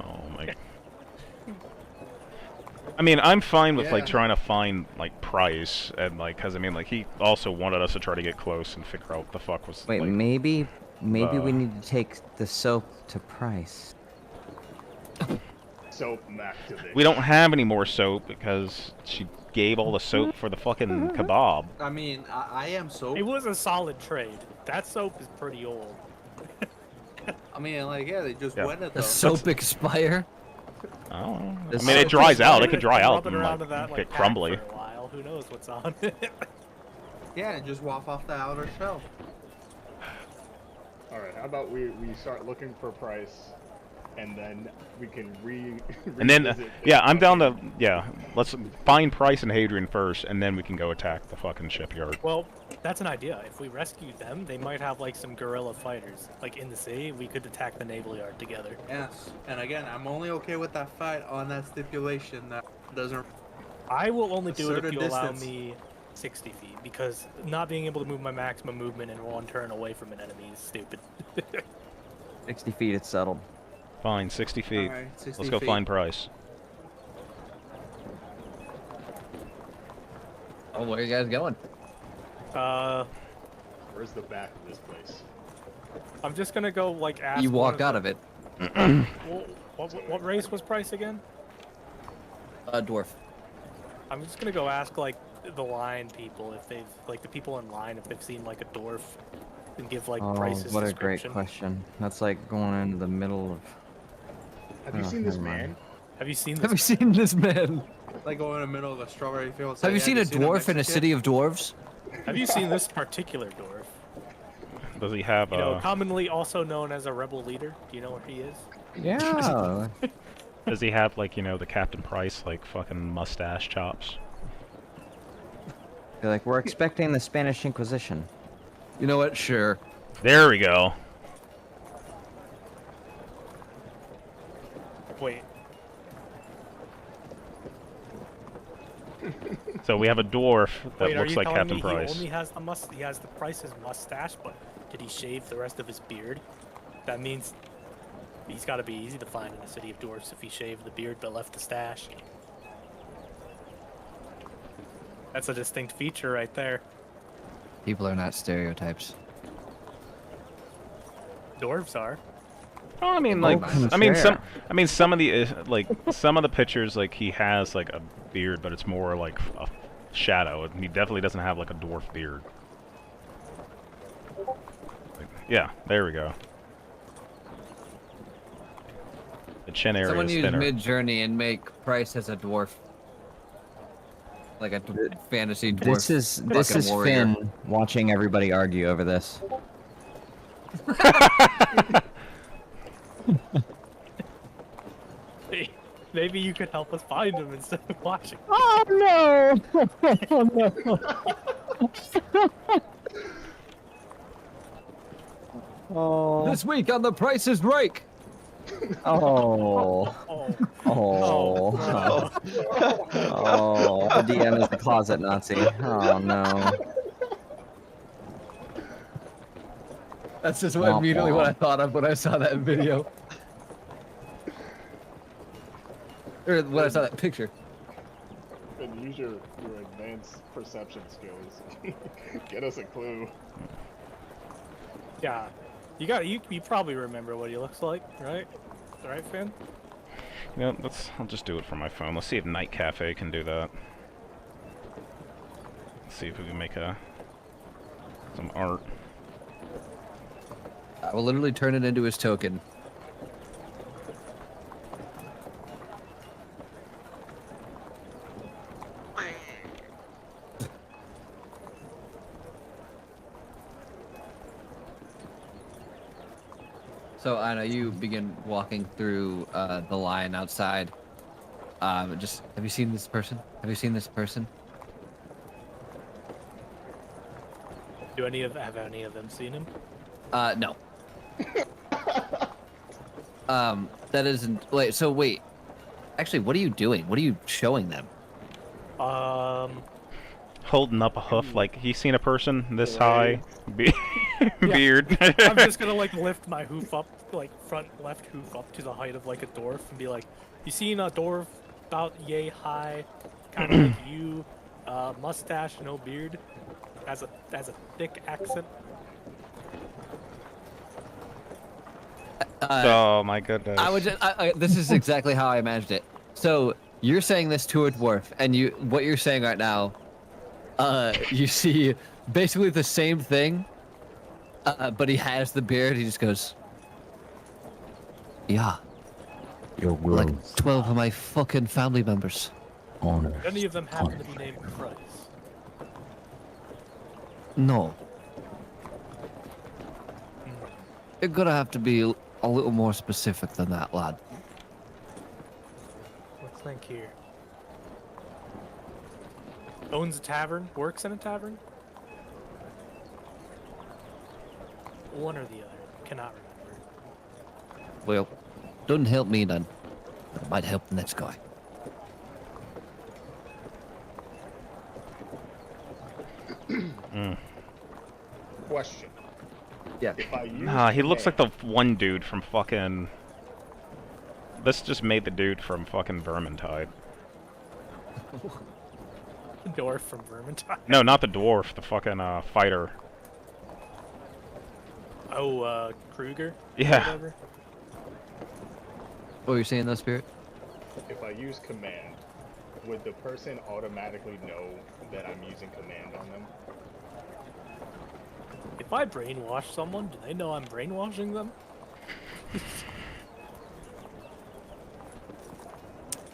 Oh my. I mean, I'm fine with like Yeah. trying to find like Price and like, cause I mean, like he also wanted us to try to get close and figure out what the fuck was. Wait, like, maybe we uh, need to take the soap to Price. soap activate. we don't have any more soap because she gave all the soap for the fucking kebab. I mean, I am so. It was a solid trade. That soap is pretty old. I mean, like yeah, they just Yeah. wet it The though. soap expire. I don't know. I This mean, it soap dries is out. It Rub could dry out it and around like, to that, get pack crumbly. For a while. Who knows what's on it? Yeah, and just waft off the outer shell. Alright, how about we start looking for Price, and then we can And then, revisit yeah, this I'm down to, fucking- yeah, let's find Price and Hadrian first, and then we can go attack the fucking shipyard. Well, that's an idea. If we rescue them, they might have like some guerrilla fighters. Like in the sea, we could attack the naval yard together. Yes, and again, I'm only okay with that fight on that stipulation that doesn't. I will only do it if certain you allow distance. me 60 feet, because not being able to move my maximum movement in one turn away from an enemy is stupid. 60 feet, it's settled. Fine, 60 feet. Alright, 60 Let's go feet. find Price. Oh, where are you guys going? Where's the back of this place? I'm just gonna go like ask. You one walk the- out of it. What race was Price again? Dwarf. I'm just gonna go ask like the line people if they've like the people in line if they've seen like a dwarf and give like Oh, Price's what a great description. question. That's like going into the middle of. Have you Oh, seen this never mind. man? Have you seen Have this? you seen this man? Like going in the middle of a strawberry field. and Have you say, seen a dwarf in a Mexican?" city of dwarves? Have you seen this particular dwarf? Does he have You know, a... commonly also known as a rebel leader. Do you know where he is? Yeah. Does he have like the Captain Price like fucking mustache chops? They're like, we're expecting the Spanish Inquisition. You know what? Sure. There we go. Wait. So we have a dwarf that Wait, are looks you like telling Captain me Price. he only has he has the Price's mustache, but did he shave the rest of his beard? That means he's got to be easy to find in the city of dwarfs if he shaved the beard but left the stash. That's a distinct feature right there. People are not stereotypes. Dwarves are. Oh, I mean, like, some of the some of the pictures, like he has like a beard, but it's more like a shadow. He definitely doesn't have like a dwarf beard. Like, yeah, there we go. The chin area Someone is use thinner. Mid-Journey and make Price as a dwarf. Like a fantasy dwarf. This is warrior. Finn watching everybody argue over this. Maybe you could help us find him instead of watching. Oh no! Oh no! Oh. This week on The Price is Right. Oh. Oh. Oh. Oh. The DM is the closet Nazi. Oh no. That's just immediately what I thought of when I saw that video. Or when I saw that picture. And use your advanced perception skills. Get us a clue. Yeah. You probably remember what he looks like, right? Right, Finn? You know, I'll just do it from my phone. Let's see if Night Cafe can do that. Let's see if we can make some art. I will literally turn it into his token. So Anna, you begin walking through the line outside. Have you seen this person? Have you seen this person? Have any of them seen him? No. That isn't. Wait. Actually, what are you doing? What are you showing them? Holding up a hoof, like he's seen a person this high, beard. I'm just gonna like lift my hoof up, like front left hoof up to the height of like a dwarf, and be like, "You seen a dwarf about yay high, kind of like you, mustache, no beard, has a thick accent." Oh my goodness! I would just. This is exactly how I imagined it. So you're saying this to a dwarf, and what you're saying right now, you see basically the same thing, but he has the beard. He just goes, "Yeah, Your will. like 12 of my fucking family members." Honor. Any of them happen to be named Price? No. You're gonna have to be a little more specific than that, lad. Let's think here. Owns a tavern, works in a tavern? One or the other. Cannot remember. Well, doesn't help me then. But it might help the next guy. Question. Yeah. If I use Nah, he looks like command- the one dude from fucking. This just made the dude from fucking Vermintide. Dwarf from Vermintide. No, not the dwarf. The fucking fighter. Oh, Kruger? Yeah. Whatever. What were you saying, though, Spirit? If I use command, would the person automatically know that I'm using command on them? If I brainwash someone, do they know I'm brainwashing them?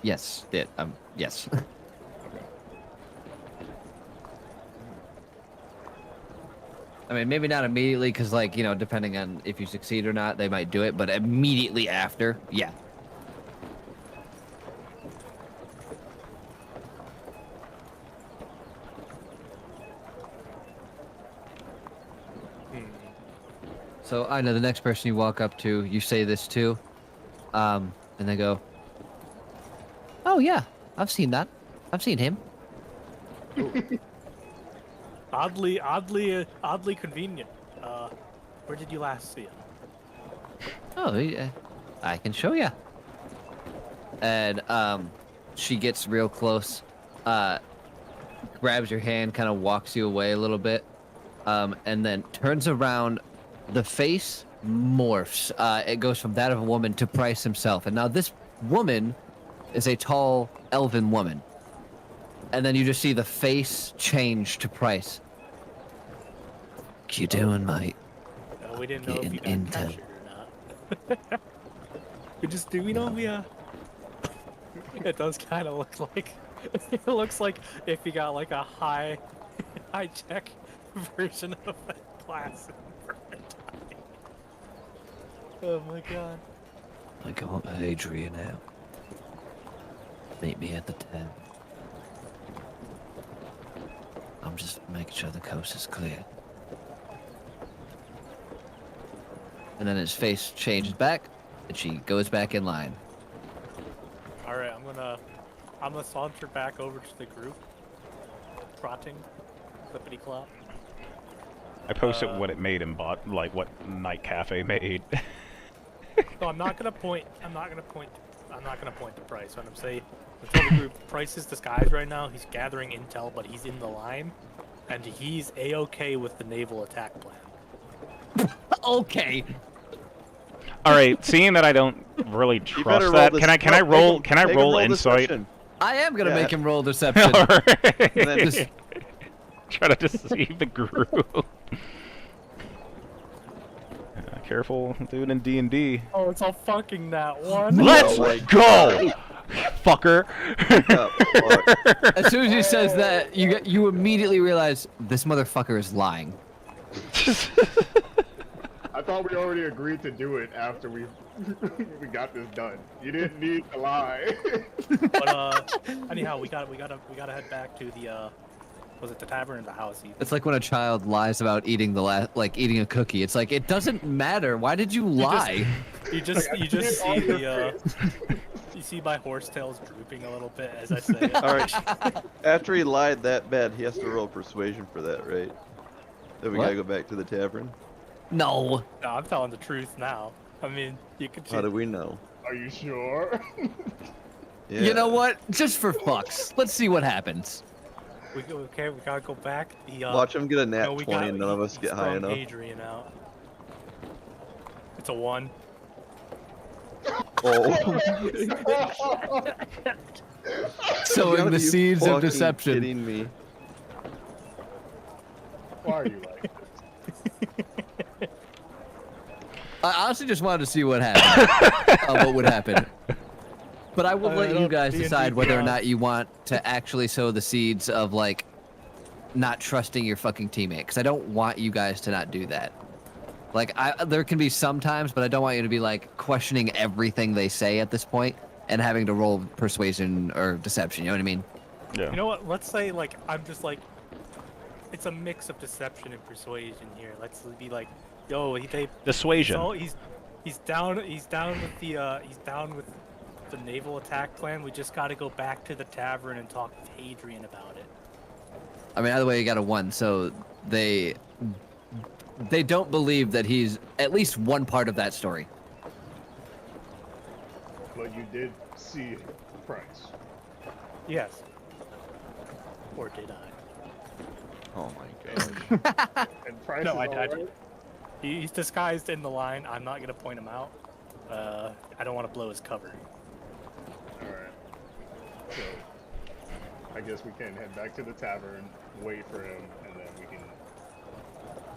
Yes. Yes. I mean, maybe not immediately, because, like, depending on if you succeed or not, they might do it, but immediately after, yeah. So I know the next person you walk up to, you say this to, and they go, "Oh yeah, I've seen that. I've seen him." Oddly convenient. Where did you last see him? Oh, yeah, I can show you. And she gets real close, grabs your hand, kind of walks you away a little bit, and then turns around. The face morphs. It goes from that of a woman to Price himself. And now this woman is a tall elven woman. And then you just see the face change to Price. What you doing, mate? No, we didn't know if Getting you got into- captured or not. We know we It does kind of look like. It looks like if you got like a high tech version of that class. Oh my god. I got Adrian out. Meet me at the tent. I'm just making sure the coast is clear. And then his face changes back, and she goes back in line. All right, I'm gonna saunter back over to the group, trotting, clippity clop. I posted what it made and bought, like what Night Cafe made. No, I'm not gonna point to Price. When I'm saying, I tell the group, Price is disguised right now. He's gathering intel, but he's in the line, and he's a-okay with the naval attack plan. Okay. All right, seeing that I don't really You better trust that, this- can I no, roll? make Can I him roll insight? deception. I am gonna Yeah. make him roll deception. All right. And then Just- Try to deceive the group. Careful, dude, in D&D. Oh, it's a fucking that one. Let's my go, fucker. fuck. As soon as he says that, you immediately realize this motherfucker is lying. I thought we already agreed to do it after we we got this done. You didn't need to lie. But anyhow, we gotta head back to the was it the tavern or the house? It's like when a child lies about eating eating a cookie. It's like, it doesn't matter. Why did you lie? You just see the you see my horsetails drooping a little bit as I say it. All right. After he lied that bad, he has to roll persuasion for that, right? Then we What? gotta go back to the tavern. No. No, I'm telling the truth now. I mean, you could. How do we know? Are you sure? Yeah. You know what? Just for fucks. Let's see what happens. We gotta go back. The, Watch him get a nat no, we 20 and none of us he get high sprung enough. Adrian out. It's a 1. Oh. Sowing Are the you seeds of fucking deception. Kidding me? Why are you like this? I honestly just wanted to see what happened. What would happen. But I will let you guys D&D decide whether or draft. not you want to actually sow the seeds of, like, not trusting your fucking teammate. Because I don't want you guys to not do that. Like, there can be some times, but I don't want you to be, like, questioning everything they say at this point and having to roll persuasion or deception. You know what I mean? Yeah. You know what? Let's say like I'm just like, it's a mix of deception and persuasion here. Let's be like, yo, Dissuasion. So he's down with the naval attack plan. We just got to go back to the tavern and talk with Hadrian about it. I mean, either way, you got a 1, so they don't believe that he's at least one part of that story. But you did see Price. Yes. Or did I? Oh my god. And Price No, is I all did. right? He's disguised in the line. I'm not gonna point him out. I don't want to blow his cover. Alright. So, I guess we can head back to the tavern, wait for him, and then we can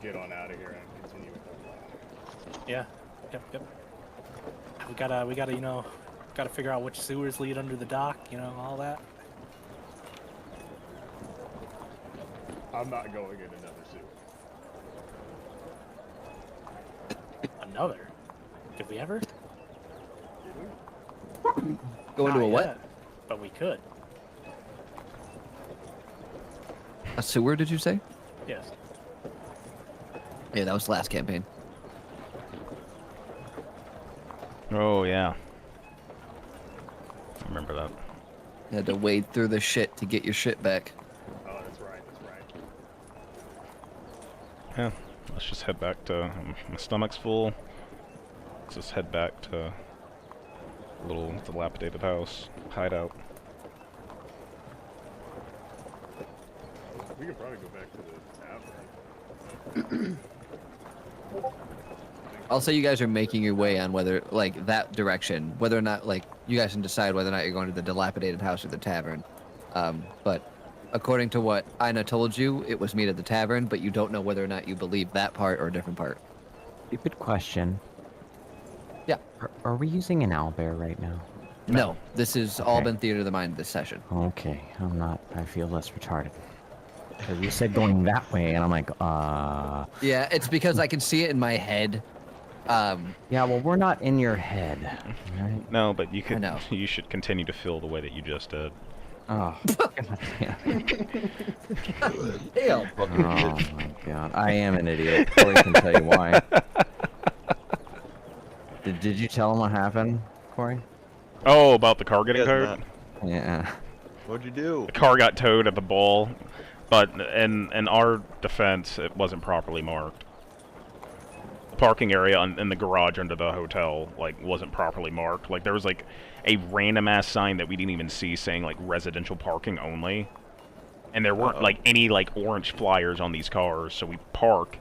get on out of here and continue with the plan. Yeah. Yep. We gotta, gotta figure out which sewers lead under the dock, all that. I'm not going in another sewer. Another? Did we ever? Go into Not a what? yet, but we could. A sewer, did you say? Yes. Yeah, that was the last campaign. Oh yeah. I remember that. You had to wade through the shit to get your shit back. Oh, that's right. That's right. Yeah. Let's just head back to. My stomach's full. Let's just head back to a little dilapidated house, hideout. We could probably go back to the tavern. I'll say you guys are making your way on whether, like, that direction, whether or not, like, you guys can decide whether or not you're going to the dilapidated house or the tavern. But according to what Ina told you, it was meet at the tavern, but you don't know whether or not you believe that part or a different part. Stupid question. Yeah. Are we using an owlbear right now? No, this has all Okay. been theater of the mind this session. Okay, I'm not. I feel less retarded. Because you said going that way, and I'm like, Yeah, it's because I can see it in my head. Yeah, well, we're not in your head, right? No, but you I could. know. You should continue to feel the way that you just did. Oh, God damn. Damn. Oh my God, I am an idiot. Corey can tell you why. Did you tell him what happened, Corey? Oh, about the car getting Yes, towed? Matt. Yeah. What'd you do? The car got towed at the ball, but in our defense, it wasn't properly marked. The parking area in the garage under the hotel, like, wasn't properly marked. Like, there was, like, a random-ass sign that we didn't even see saying, like, residential parking only. And there weren't, like, any, like, orange flyers on these cars, so we park,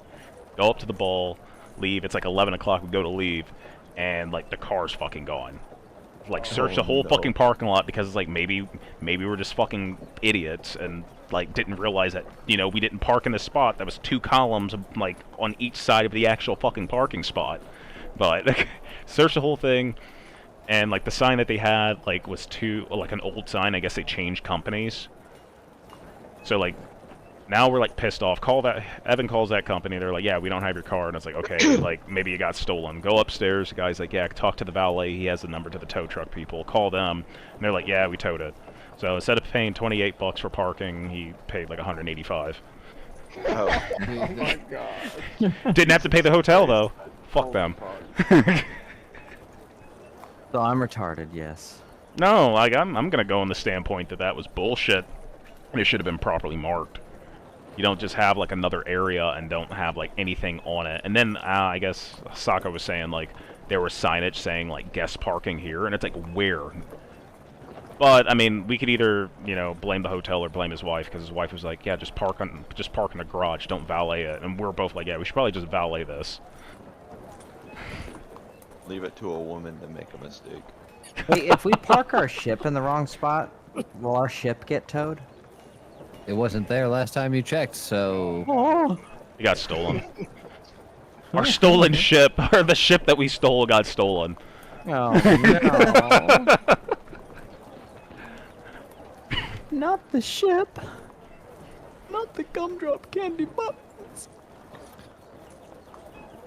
go up to the ball, leave. It's, like, 11 o'clock, we go to leave, and, like, the car's fucking gone. Like, search the whole fucking parking lot because it's like maybe we're just fucking idiots and like didn't realize that, you know, we didn't park in the spot that was 2 columns like on each side of the actual fucking parking spot. But like, search the whole thing, and like the sign that they had like was like an old sign. I guess they changed companies. So like now we're like pissed off. Evan calls that company. They're like, yeah, we don't have your car. And it's like, okay, like maybe it got stolen. Go upstairs. The guy's like, yeah, talk to the valet. He has the number to the tow truck people. Call them. And they're like, yeah, we towed it. So instead of paying $28 for parking, he paid like $185. Oh. Oh my god. Didn't have to pay the hotel though. Fuck them. So I'm retarded, yes. No, like I'm gonna go on the standpoint that that was bullshit. It should have been properly marked. You don't just have like another area and don't have like anything on it. And then I guess Saka was saying like there was signage saying like guest parking here, and it's like where? But I mean, we could either, you know, blame the hotel or blame his wife, because his wife was like, yeah, just park in the garage, don't valet it. And we're both like, yeah, we should probably just valet this. Leave it to a woman to make a mistake. Wait, if we park our ship in the wrong spot, will our ship get towed? It wasn't there last time you checked, so... Oh. It got stolen. Our stolen ship, or the ship that we stole got stolen. Oh, no. Not the ship. Not the gumdrop candy buttons.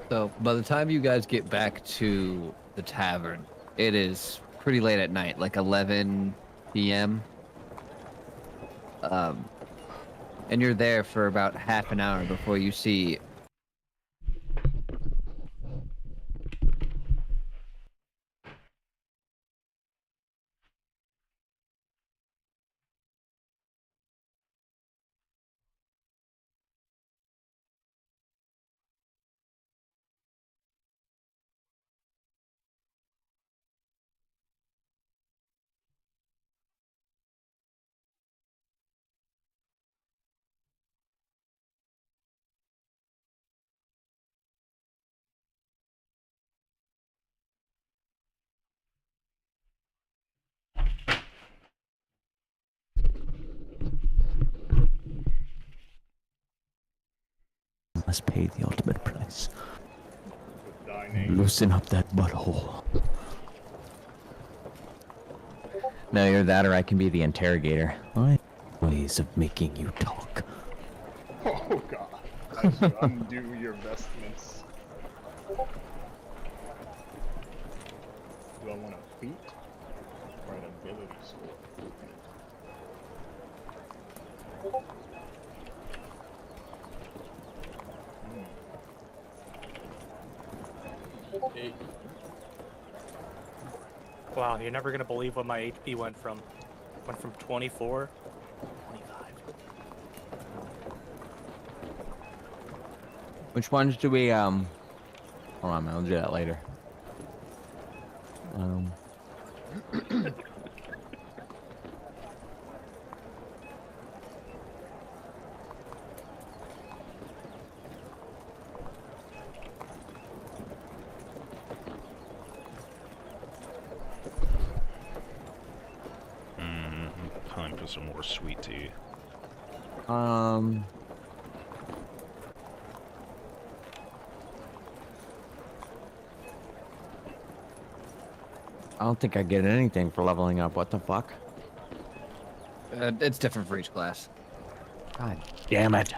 So, by the time you guys get back to the tavern, it is pretty late at night, like 11 p.m. And you're there for about half an hour before you see Must pay the ultimate price. Die name. Loosen up that butthole. No, you're that, or I can be the interrogator. I have ways of making you talk. Oh god. I should undo your vestments. Do I want a feat or an ability score? Wow, you're never gonna believe what my HP went from. Went from 24 to 25. Which ones do we hold on, man, I'll do that later. Time for some more sweet tea. I don't think I get anything for leveling up. What the fuck? It's different for each class. God damn it.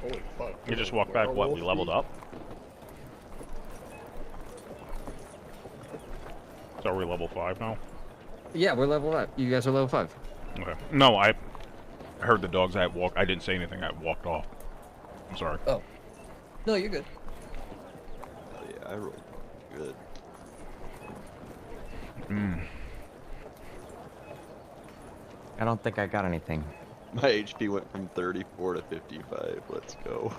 Holy fuck. You just walk back, what, we leveled up? So are we level 5 now? Yeah, we're level up. You guys are level 5. Okay. No, I heard the dogs. I didn't say anything. I walked off. I'm sorry. Oh. No, you're good. Oh, yeah, I rolled good. I don't think I got anything. My HP went from 34 to 55. Let's go.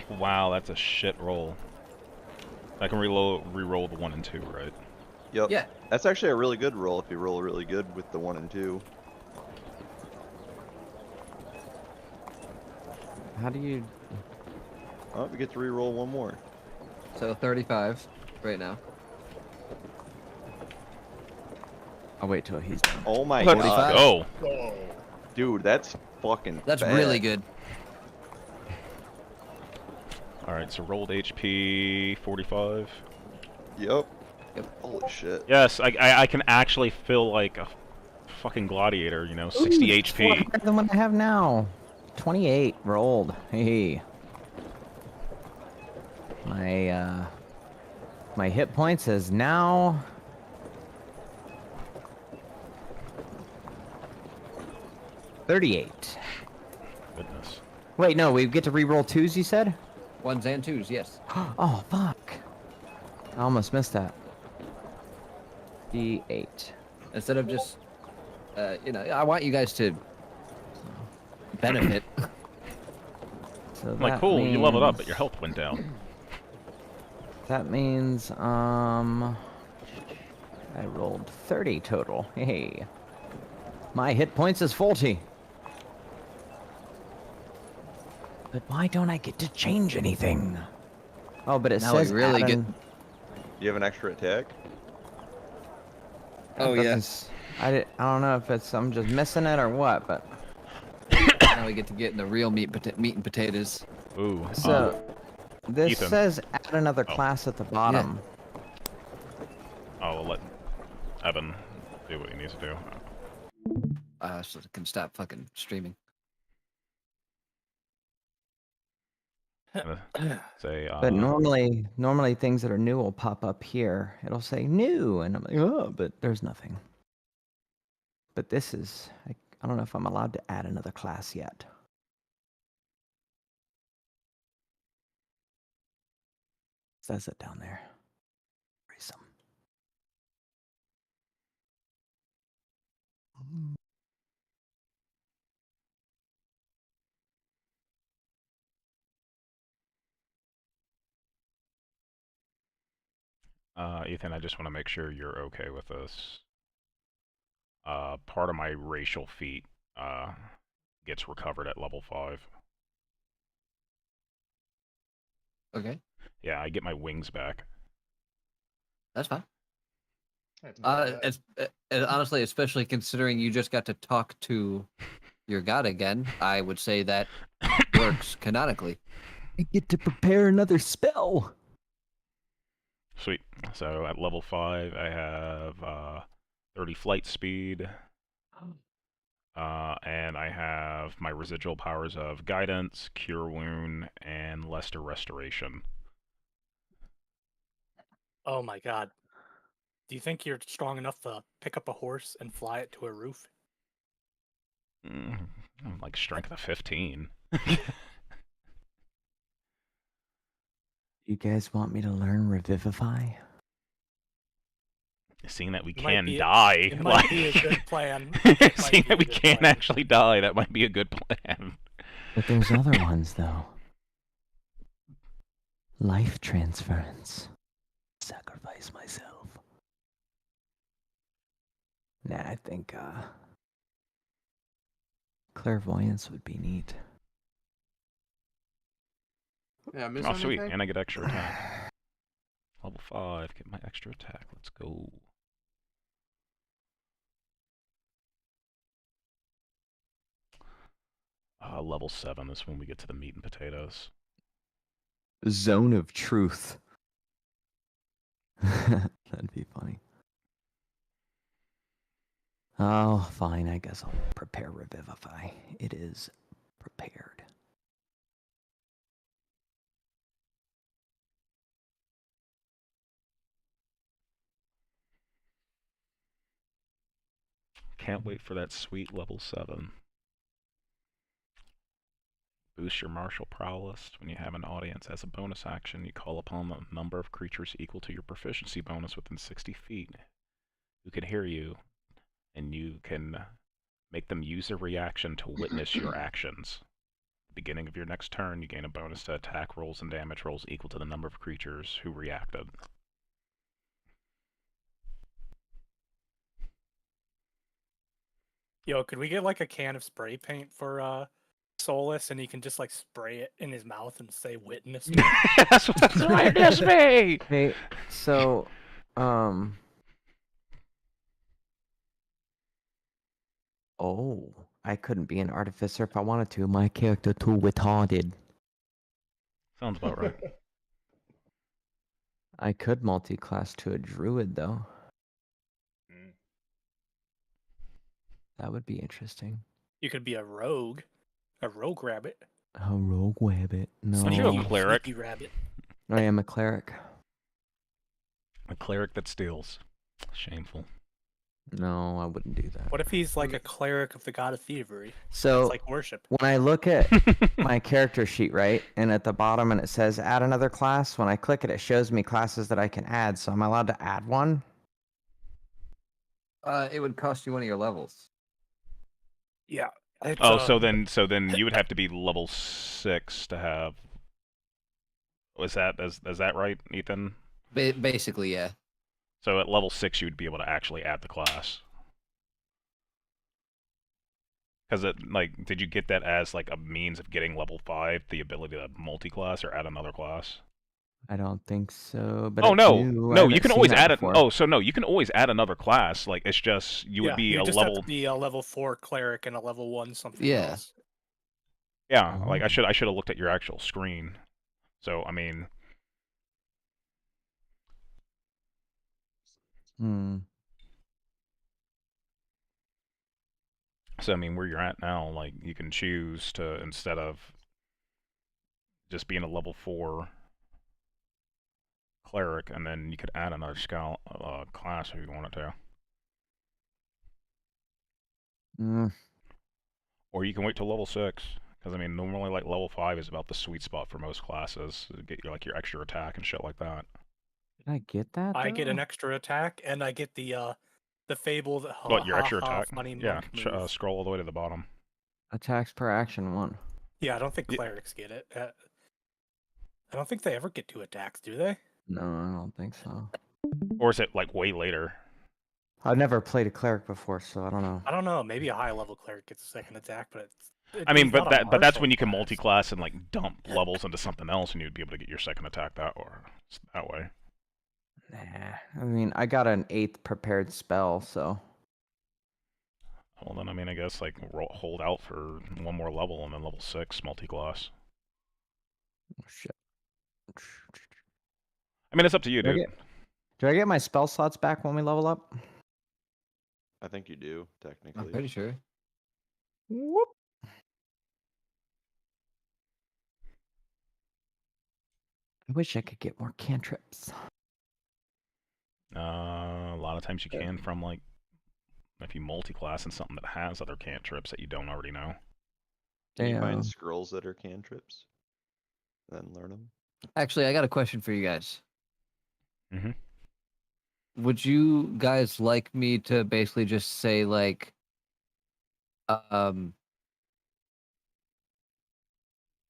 Wow, that's a shit roll. I can re-roll the 1 and 2, right? Yep. Yeah. That's actually a really good roll if you roll really good with the 1 and 2. How do you... Oh, we get to re-roll 1 more. So 35 right now. I'll wait till he's done. Oh my Let's god. go. Oh. Dude, that's fucking That's bad. really good. Alright, so rolled HP 45. Yep. Holy shit. Yes, I can actually feel like a fucking gladiator, you know, 60 Ooh, it's HP. higher than what I have now. 28 rolled. Hey. My hit points is now 38. Goodness. Wait, no, we get to re-roll 2s, you said? 1s and 2s, yes. Oh, fuck. I almost missed that. D8. Instead of just, you know, I want you guys to benefit. So I'm like, that cool, you leveled up, but means- your health went down. That means, I rolled 30 total. Hey. My hit points is 40. But why don't I get to change anything? Oh, but it Now we says really add get- an- You have an extra attack? Oh, that yeah. doesn't- I don't know if it's I'm just missing it or what, but Now we get to get in the real meat and potatoes. Ooh. so this Ethan. says add another Oh. class at the bottom. I'll let Evan do what he needs to do. So I can stop fucking streaming. Say, But normally things that are new will pop up here. It'll say new, and I'm like, oh, but there's nothing. But this is, I don't know if I'm allowed to add another class yet. Says it down there. Worrisome. Ethan, I just want to make sure you're okay with this. Part of my racial feat gets recovered at level 5. Okay, Yeah, I get my wings back. that's fine. That's not bad. Honestly, especially considering you just got to talk to your god again, I would say that works canonically. I get to prepare another spell. Sweet. So at level 5, I have 30 flight speed. And I have my residual powers of Guidance, Cure Wound, and Lesser Restoration. Oh my god. Do you think you're strong enough to pick up a horse and fly it to a roof? I'm like strength of 15. You guys want me to learn Revivify? Seeing that we It might can be- die, It might be a good plan. seeing that we can actually die, that might be a good plan. But there's other ones, though. Life transference. Sacrifice myself. Nah, I think, clairvoyance would be neat. Yeah, miss Oh, sweet. anything? And I get extra attack. Level 5, get my extra attack. Let's go. Level 7 is when we get to the meat and potatoes. Zone of truth. That'd be funny. Oh, fine. I guess I'll prepare Revivify. It is prepared. Can't wait for that sweet level 7. Boost your martial prowess. When you have an audience as a bonus action, you call upon a number of creatures equal to your proficiency bonus within 60 feet who can hear you, and you can make them use a reaction to witness your actions. At the beginning of your next turn, you gain a bonus to attack rolls and damage rolls equal to the number of creatures who reacted. Yo, could we get like a can of spray paint for Solus, and he can just like spray it in his mouth and say "Witness me"? That's witness me. Hey, so, oh, I couldn't be an artificer if I wanted to. My character too retarded. Sounds about right. I could multi-class to a druid, though. That would be interesting. You could be a rogue rabbit. A rogue rabbit. No. Aren't you a cleric? Sneaky rabbit. I am a cleric. A cleric that steals. Shameful. No, I wouldn't do that. What if he's like a cleric of the god of thievery? So, It's like worship. when I look at my character sheet, right, and at the bottom and it says add another class, when I click it, it shows me classes that I can add. So, am I allowed to add one? It would cost you one of your levels. Yeah. Oh, so then you would have to be level 6 to have. Is that right, Ethan? Basically, yeah. So at level 6, you would be able to actually add the class. Because did you get that as like a means of getting level 5, the ability to multi-class or add another class? I don't think so. But Oh it's no, new. I no, you haven't can seen always that add it. before. Oh, so no, you can always add another class. Like it's just you would be you a just level. have to be a level 4 cleric and a level 1 something Yeah. else. Yeah, like I Oh. should have looked at your actual screen. So I mean, where you're at now, like you can choose to, instead of just being a level 4 cleric, and then you could add another class if you wanted to. Or you can wait till level 6, because I mean, normally like level 5 is about the sweet spot for most classes. To get your extra attack and shit like that. Did I get that? I get an though? extra attack, and I get the fabled What, your extra attack? funny Yeah, monk move. scroll all the way to the bottom. Attacks per action 1. Yeah, I don't think Yeah. clerics get it. I don't think they ever get 2 attacks, do they? No, I don't think so. Or is it like way later? I've never played a cleric before, so I don't know. I don't know. Maybe a high level cleric gets a second attack, but I mean, he's but not a that's martial when you can class. multi-class and like dump levels into something else, and you'd be able to get your second attack that way. Nah, I mean, I got an 8th prepared spell, so Well, then I mean, I guess like hold out for one more level, and then level 6 multi-class. oh, shit. I mean, it's up to you, Do I dude. Do I get my spell slots back when we level up? I think you do, I'm technically. pretty sure. Whoop. I wish I could get more cantrips. A lot of times you can from like if you multi-class in something that has other cantrips that you don't already know. Can you Damn. find scrolls that are cantrips? Then learn them. Actually, I got a question for you guys. Mm-hmm. Would you guys like me to basically just say like,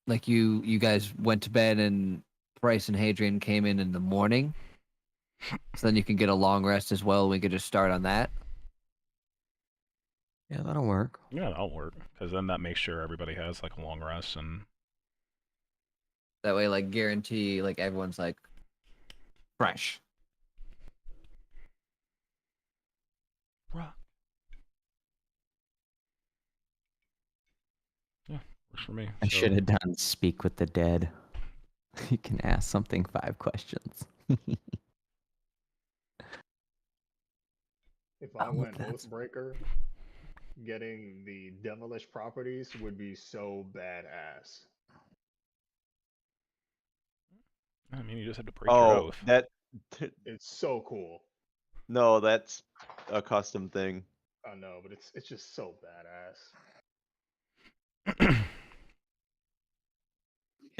like you guys went to bed and Bryce and Hadrian came in the morning, so then you can get a long rest as well. We could just start on that. Yeah, that'll work. Yeah, that'll work, because then that makes sure everybody has like a long rest and. That way, like, guarantee like everyone's like fresh. Rock. Yeah, works for me. I So- should have done speak with the dead. You can ask something 5 questions. If I Oh, went that's- Oathbreaker, getting the devilish properties would be so badass. I mean, you just have to break your Oh, oath. that. It's so cool. No, that's a custom thing. I know, but it's just so badass.